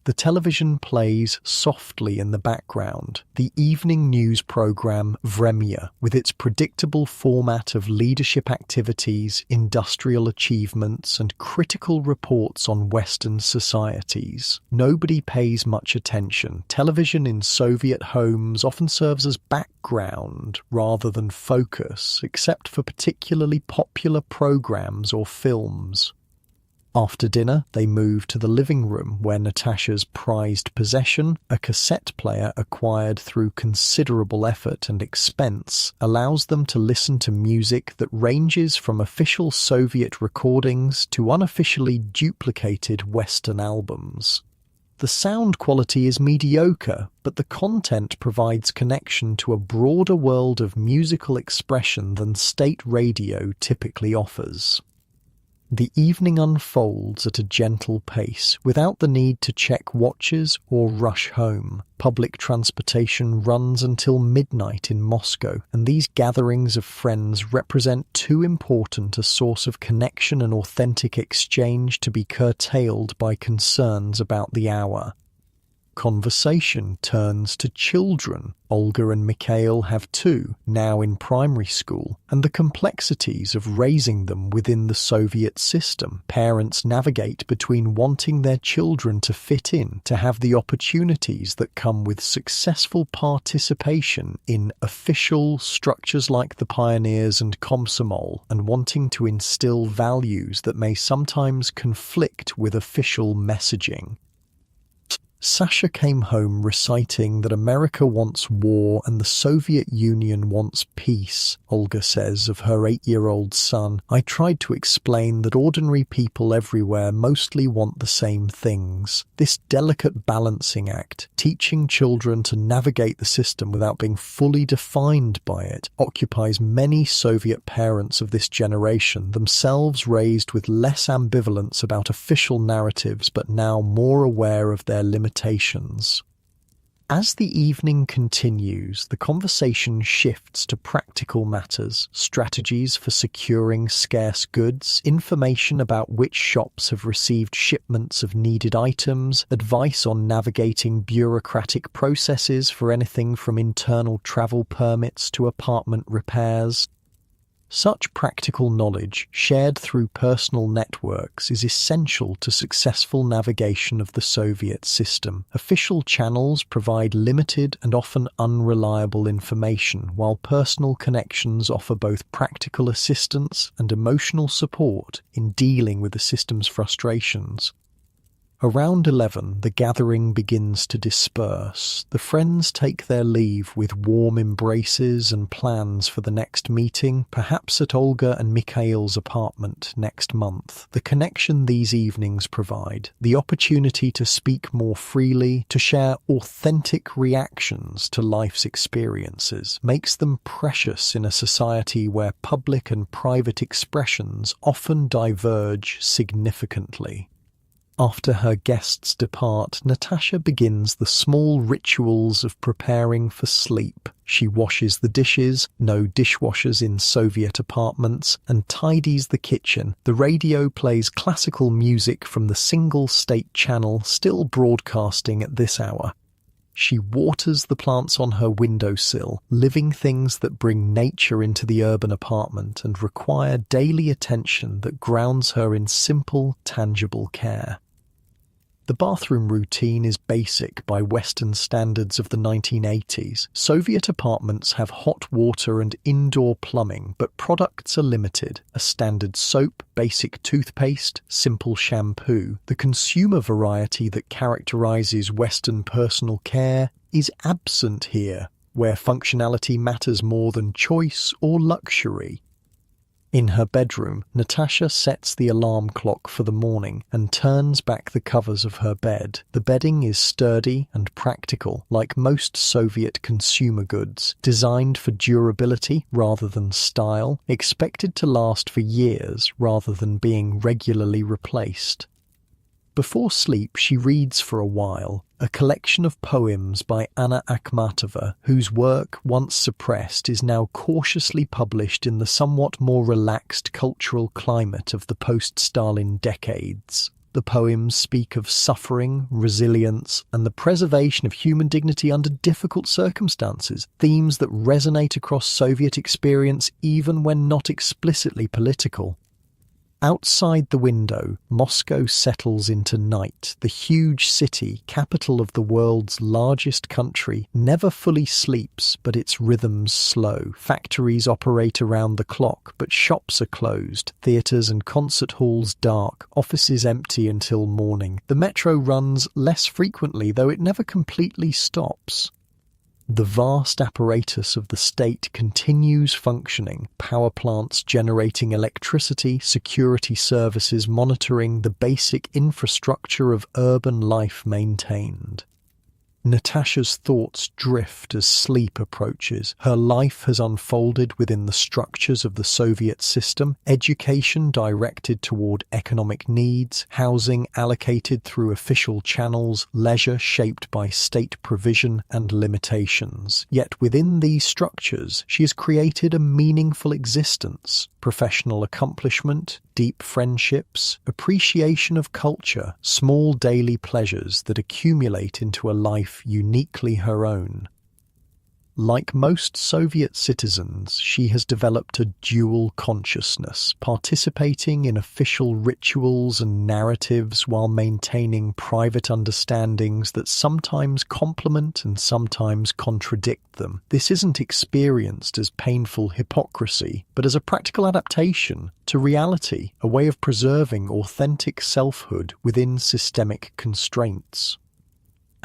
The television plays softly in the background. The evening news program Vremya, with its predictable format of leadership activities, industrial achievements, and critical reports on Western societies. Nobody pays much attention. Television in Soviet homes often serves as background rather than focus, except for particularly popular programs or films. After dinner, they move to the living room where Natasha's prized possession, a cassette player acquired through considerable effort and expense, allows them to listen to music that ranges from official Soviet recordings to unofficially duplicated Western albums. The sound quality is mediocre, but the content provides connection to a broader world of musical expression than state radio typically offers. The evening unfolds at a gentle pace, without the need to check watches or rush home. Public transportation runs until midnight in Moscow, and these gatherings of friends represent too important a source of connection and authentic exchange to be curtailed by concerns about the hour. Conversation turns to children. Olga and Mikhail have 2, now in primary school, and the complexities of raising them within the Soviet system. Parents navigate between wanting their children to fit in, to have the opportunities that come with successful participation in official structures like the Pioneers and Komsomol, and wanting to instill values that may sometimes conflict with official messaging. Sasha came home reciting that America wants war and the Soviet Union wants peace, Olga says of her 8-year-old son. "I tried to explain that ordinary people everywhere mostly want the same things. This delicate balancing act, teaching children to navigate the system without being fully defined by it, occupies many Soviet parents of this generation, themselves raised with less ambivalence about official narratives but now more aware of their limitations. As the evening continues, the conversation shifts to practical matters, strategies for securing scarce goods, information about which shops have received shipments of needed items, advice on navigating bureaucratic processes for anything from internal travel permits to apartment repairs. Such practical knowledge, shared through personal networks, is essential to successful navigation of the Soviet system. Official channels provide limited and often unreliable information, while personal connections offer both practical assistance and emotional support in dealing with the system's frustrations. Around 11, the gathering begins to disperse. The friends take their leave with warm embraces and plans for the next meeting, perhaps at Olga and Mikhail's apartment next month. The connection these evenings provide, the opportunity to speak more freely, to share authentic reactions to life's experiences, makes them precious in a society where public and private expressions often diverge significantly. After her guests depart, Natasha begins the small rituals of preparing for sleep. She washes the dishes, no dishwashers in Soviet apartments, and tidies the kitchen. The radio plays classical music from the single state channel still broadcasting at this hour. She waters the plants on her windowsill, living things that bring nature into the urban apartment and require daily attention that grounds her in simple, tangible care. The bathroom routine is basic by Western standards of the 1980s. Soviet apartments have hot water and indoor plumbing, but products are limited. A standard soap, basic toothpaste, simple shampoo. The consumer variety that characterizes Western personal care is absent here, where functionality matters more than choice or luxury. In her bedroom, Natasha sets the alarm clock for the morning and turns back the covers of her bed. The bedding is sturdy and practical, like most Soviet consumer goods, designed for durability rather than style, expected to last for years rather than being regularly replaced. Before sleep, she reads for a while, a collection of poems by Anna Akhmatova, whose work, once suppressed, is now cautiously published in the somewhat more relaxed cultural climate of the post-Stalin decades. The poems speak of suffering, resilience, and the preservation of human dignity under difficult circumstances, themes that resonate across Soviet experience even when not explicitly political. Outside the window, Moscow settles into night. The huge city, capital of the world's largest country, never fully sleeps, but its rhythms slow. Factories operate around the clock, but shops are closed. Theatres and concert halls dark. Offices empty until morning. The metro runs less frequently, though it never completely stops. The vast apparatus of the state continues functioning, power plants generating electricity, security services monitoring, the basic infrastructure of urban life maintained. Natasha's thoughts drift as sleep approaches. Her life has unfolded within the structures of the Soviet system, education directed toward economic needs, housing allocated through official channels, leisure shaped by state provision and limitations. Yet within these structures, she has created a meaningful existence, professional accomplishment, deep friendships, appreciation of culture, small daily pleasures that accumulate into a life uniquely her own. Like most Soviet citizens, she has developed a dual consciousness, participating in official rituals and narratives while maintaining private understandings that sometimes complement and sometimes contradict them. This isn't experienced as painful hypocrisy, but as a practical adaptation to reality, a way of preserving authentic selfhood within systemic constraints.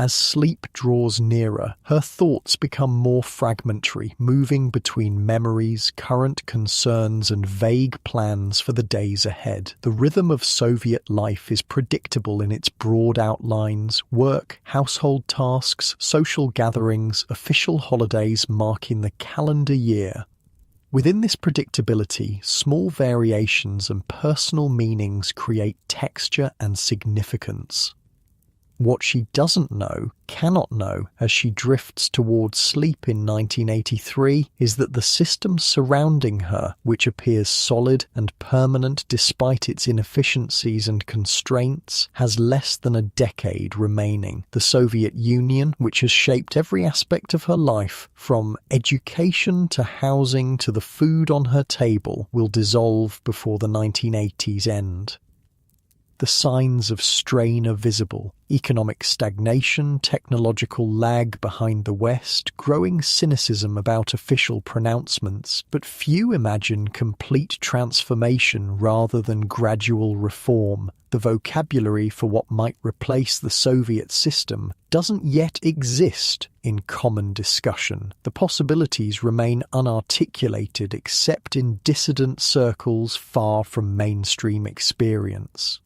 As sleep draws nearer, her thoughts become more fragmentary, moving between memories, current concerns, and vague plans for the days ahead. The rhythm of Soviet life is predictable in its broad outlines: work, household tasks, social gatherings, official holidays marking the calendar year. Within this predictability, small variations and personal meanings create texture and significance. What she doesn't know, cannot know, as she drifts towards sleep in 1983, is that the system surrounding her, which appears solid and permanent despite its inefficiencies and constraints, has less than a decade remaining. The Soviet Union, which has shaped every aspect of her life, from education to housing to the food on her table, will dissolve before the 1980s end. The signs of strain are visible: economic stagnation, technological lag behind the West, growing cynicism about official pronouncements, but few imagine complete transformation rather than gradual reform. The vocabulary for what might replace the Soviet system doesn't yet exist in common discussion. The possibilities remain unarticulated except in dissident circles far from mainstream experience.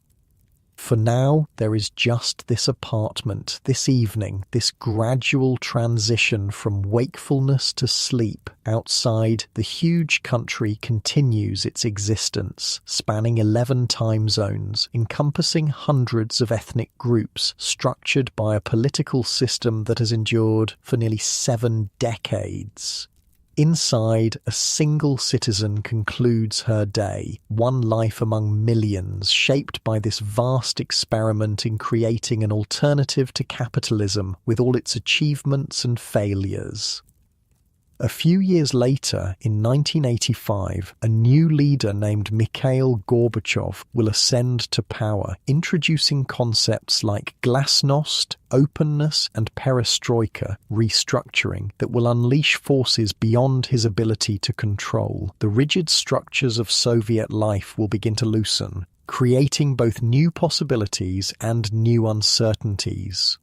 For now, there is just this apartment, this evening, this gradual transition from wakefulness to sleep. Outside, the huge country continues its existence, spanning 11 time zones, encompassing hundreds of ethnic groups, structured by a political system that has endured for nearly 7 decades. Inside, a single citizen concludes her day, one life among millions, shaped by this vast experiment in creating an alternative to capitalism with all its achievements and failures. A few years later, in 1985, a new leader named Mikhail Gorbachev will ascend to power, introducing concepts like glasnost, openness, and perestroika, restructuring, that will unleash forces beyond his ability to control. The rigid structures of Soviet life will begin to loosen, creating both new possibilities and new uncertainties.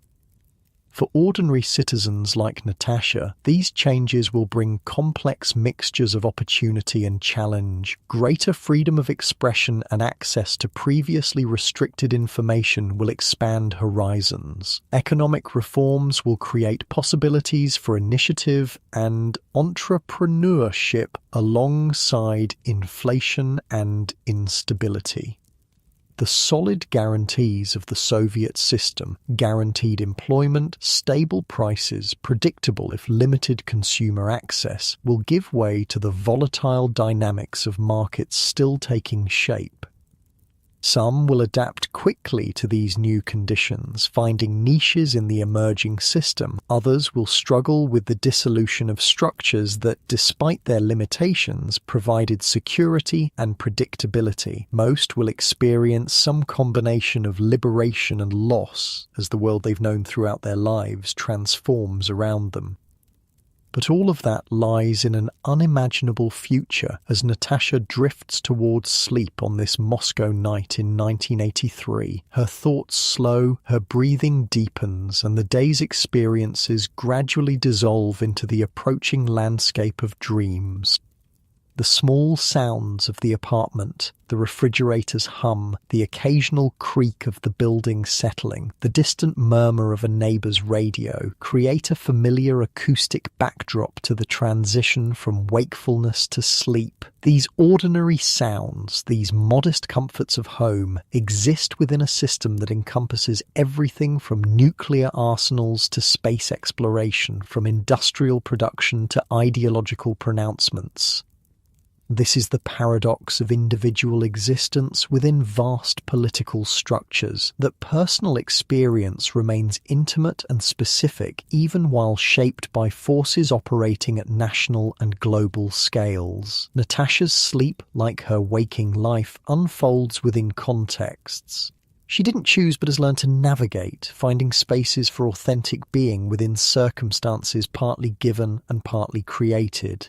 For ordinary citizens like Natasha, these changes will bring complex mixtures of opportunity and challenge. Greater freedom of expression and access to previously restricted information will expand horizons. Economic reforms will create possibilities for initiative and entrepreneurship alongside inflation and instability. The solid guarantees of the Soviet system, guaranteed employment, stable prices, predictable if limited consumer access, will give way to the volatile dynamics of markets still taking shape. Some will adapt quickly to these new conditions, finding niches in the emerging system. Others will struggle with the dissolution of structures that, despite their limitations, provided security and predictability. Most will experience some combination of liberation and loss as the world they've known throughout their lives transforms around them. But all of that lies in an unimaginable future as Natasha drifts towards sleep on this Moscow night in 1983. Her thoughts slow, her breathing deepens, and the day's experiences gradually dissolve into the approaching landscape of dreams. The small sounds of the apartment, the refrigerator's hum, the occasional creak of the building settling, the distant murmur of a neighbour's radio create a familiar acoustic backdrop to the transition from wakefulness to sleep. These ordinary sounds, these modest comforts of home, exist within a system that encompasses everything from nuclear arsenals to space exploration, from industrial production to ideological pronouncements. This is the paradox of individual existence within vast political structures, that personal experience remains intimate and specific even while shaped by forces operating at national and global scales. Natasha's sleep, like her waking life, unfolds within contexts. She didn't choose but has learned to navigate, finding spaces for authentic being within circumstances partly given and partly created.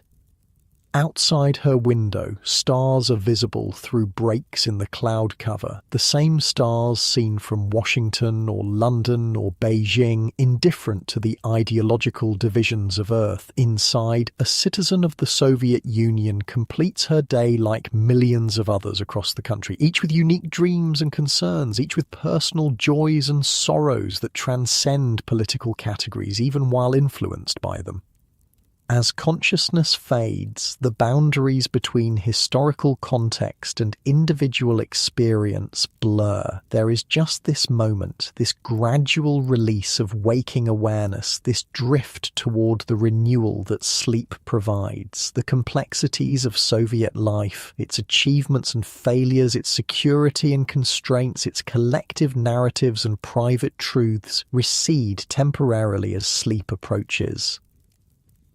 Outside her window, stars are visible through breaks in the cloud cover, the same stars seen from Washington or London or Beijing, indifferent to the ideological divisions of Earth. Inside, a citizen of the Soviet Union completes her day like millions of others across the country, each with unique dreams and concerns, each with personal joys and sorrows that transcend political categories, even while influenced by them. As consciousness fades, the boundaries between historical context and individual experience blur. There is just this moment, this gradual release of waking awareness, this drift toward the renewal that sleep provides. The complexities of Soviet life, its achievements and failures, its security and constraints, its collective narratives and private truths recede temporarily as sleep approaches.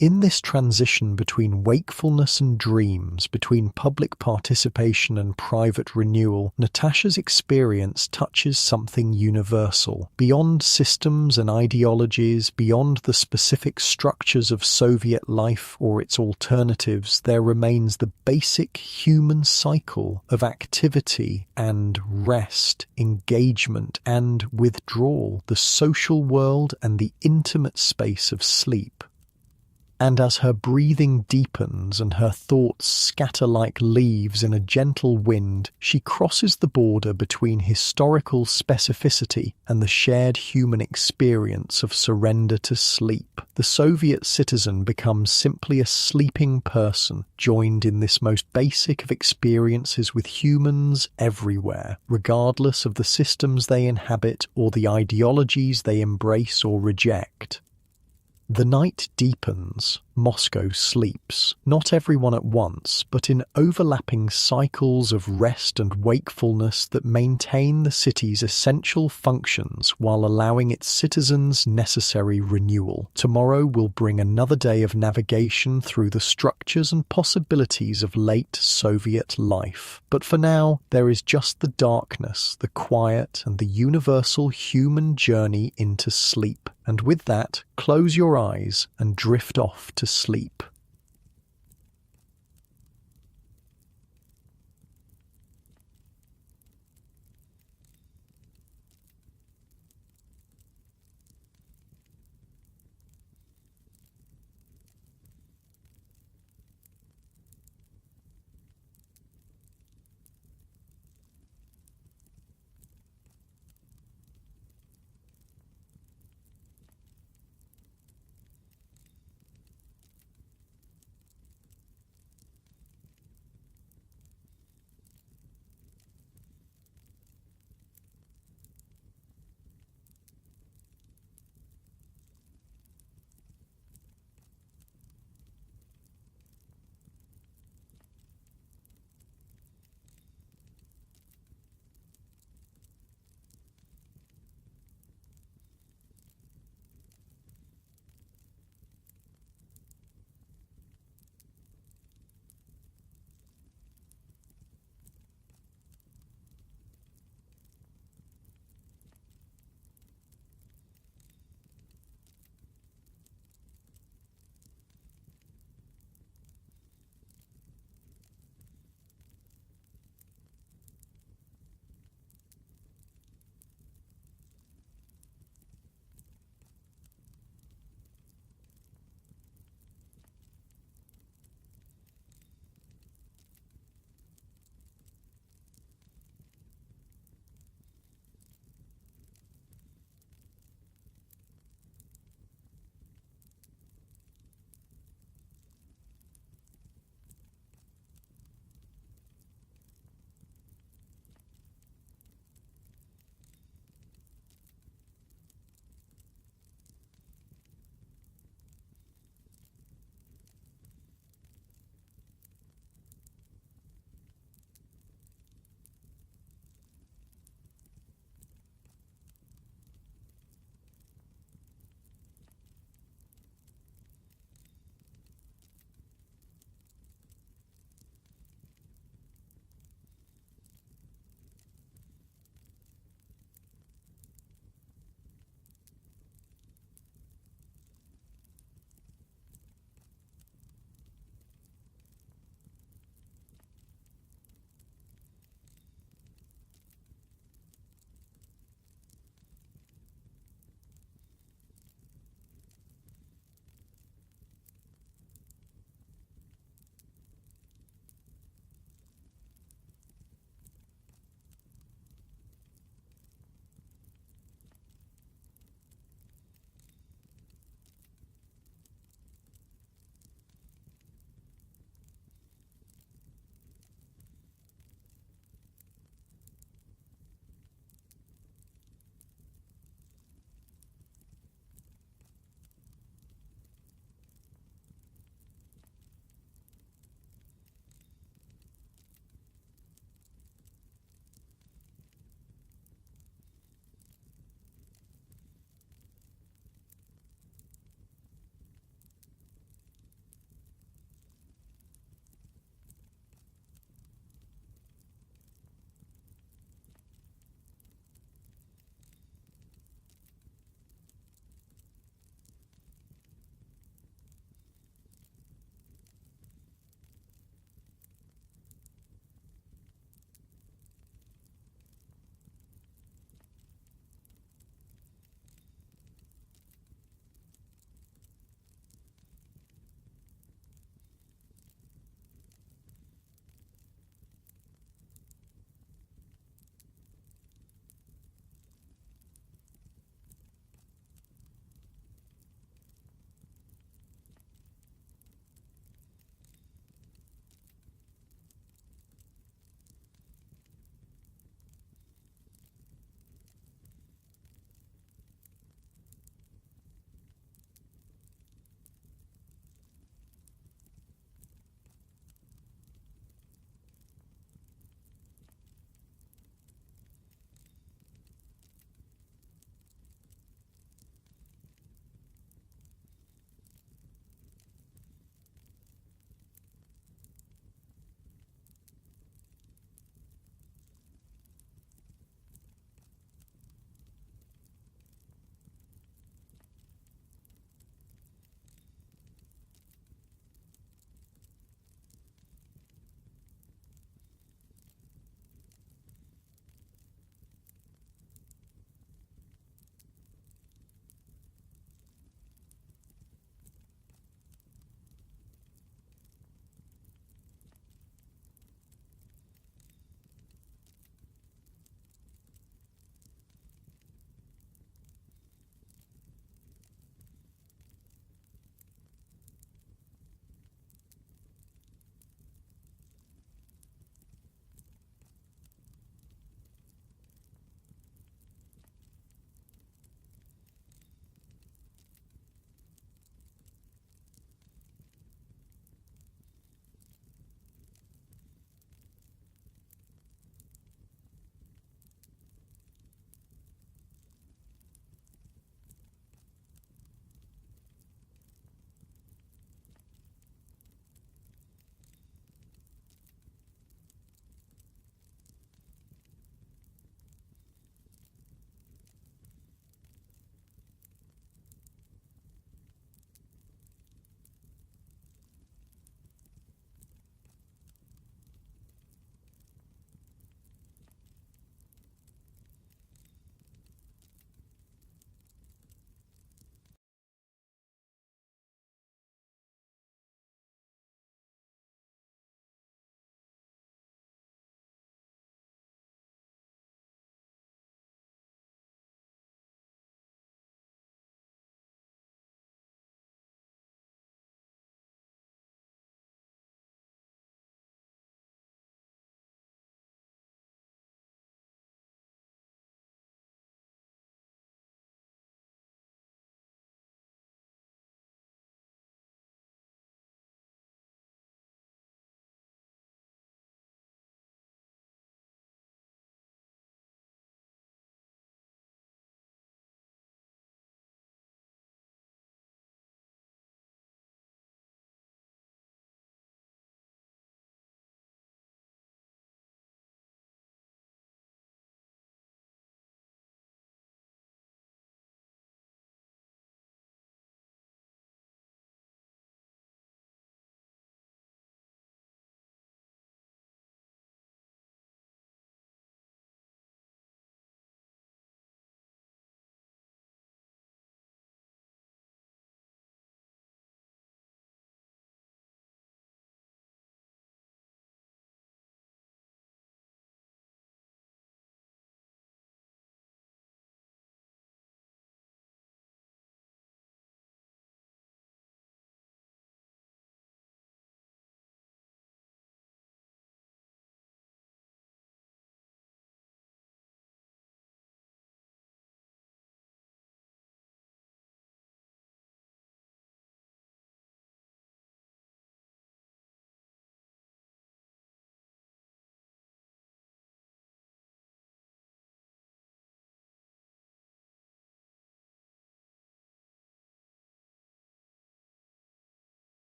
In this transition between wakefulness and dreams, between public participation and private renewal, Natasha's experience touches something universal. Beyond systems and ideologies, beyond the specific structures of Soviet life or its alternatives, there remains the basic human cycle of activity and rest, engagement and withdrawal, the social world and the intimate space of sleep. And as her breathing deepens and her thoughts scatter like leaves in a gentle wind, she crosses the border between historical specificity and the shared human experience of surrender to sleep. The Soviet citizen becomes simply a sleeping person, joined in this most basic of experiences with humans everywhere, regardless of the systems they inhabit or the ideologies they embrace or reject. The night deepens, Moscow sleeps, not everyone at once, but in overlapping cycles of rest and wakefulness that maintain the city's essential functions while allowing its citizens necessary renewal. Tomorrow will bring another day of navigation through the structures and possibilities of late Soviet life. But for now, there is just the darkness, the quiet, and the universal human journey into sleep. And with that, close your eyes and drift off to sleep.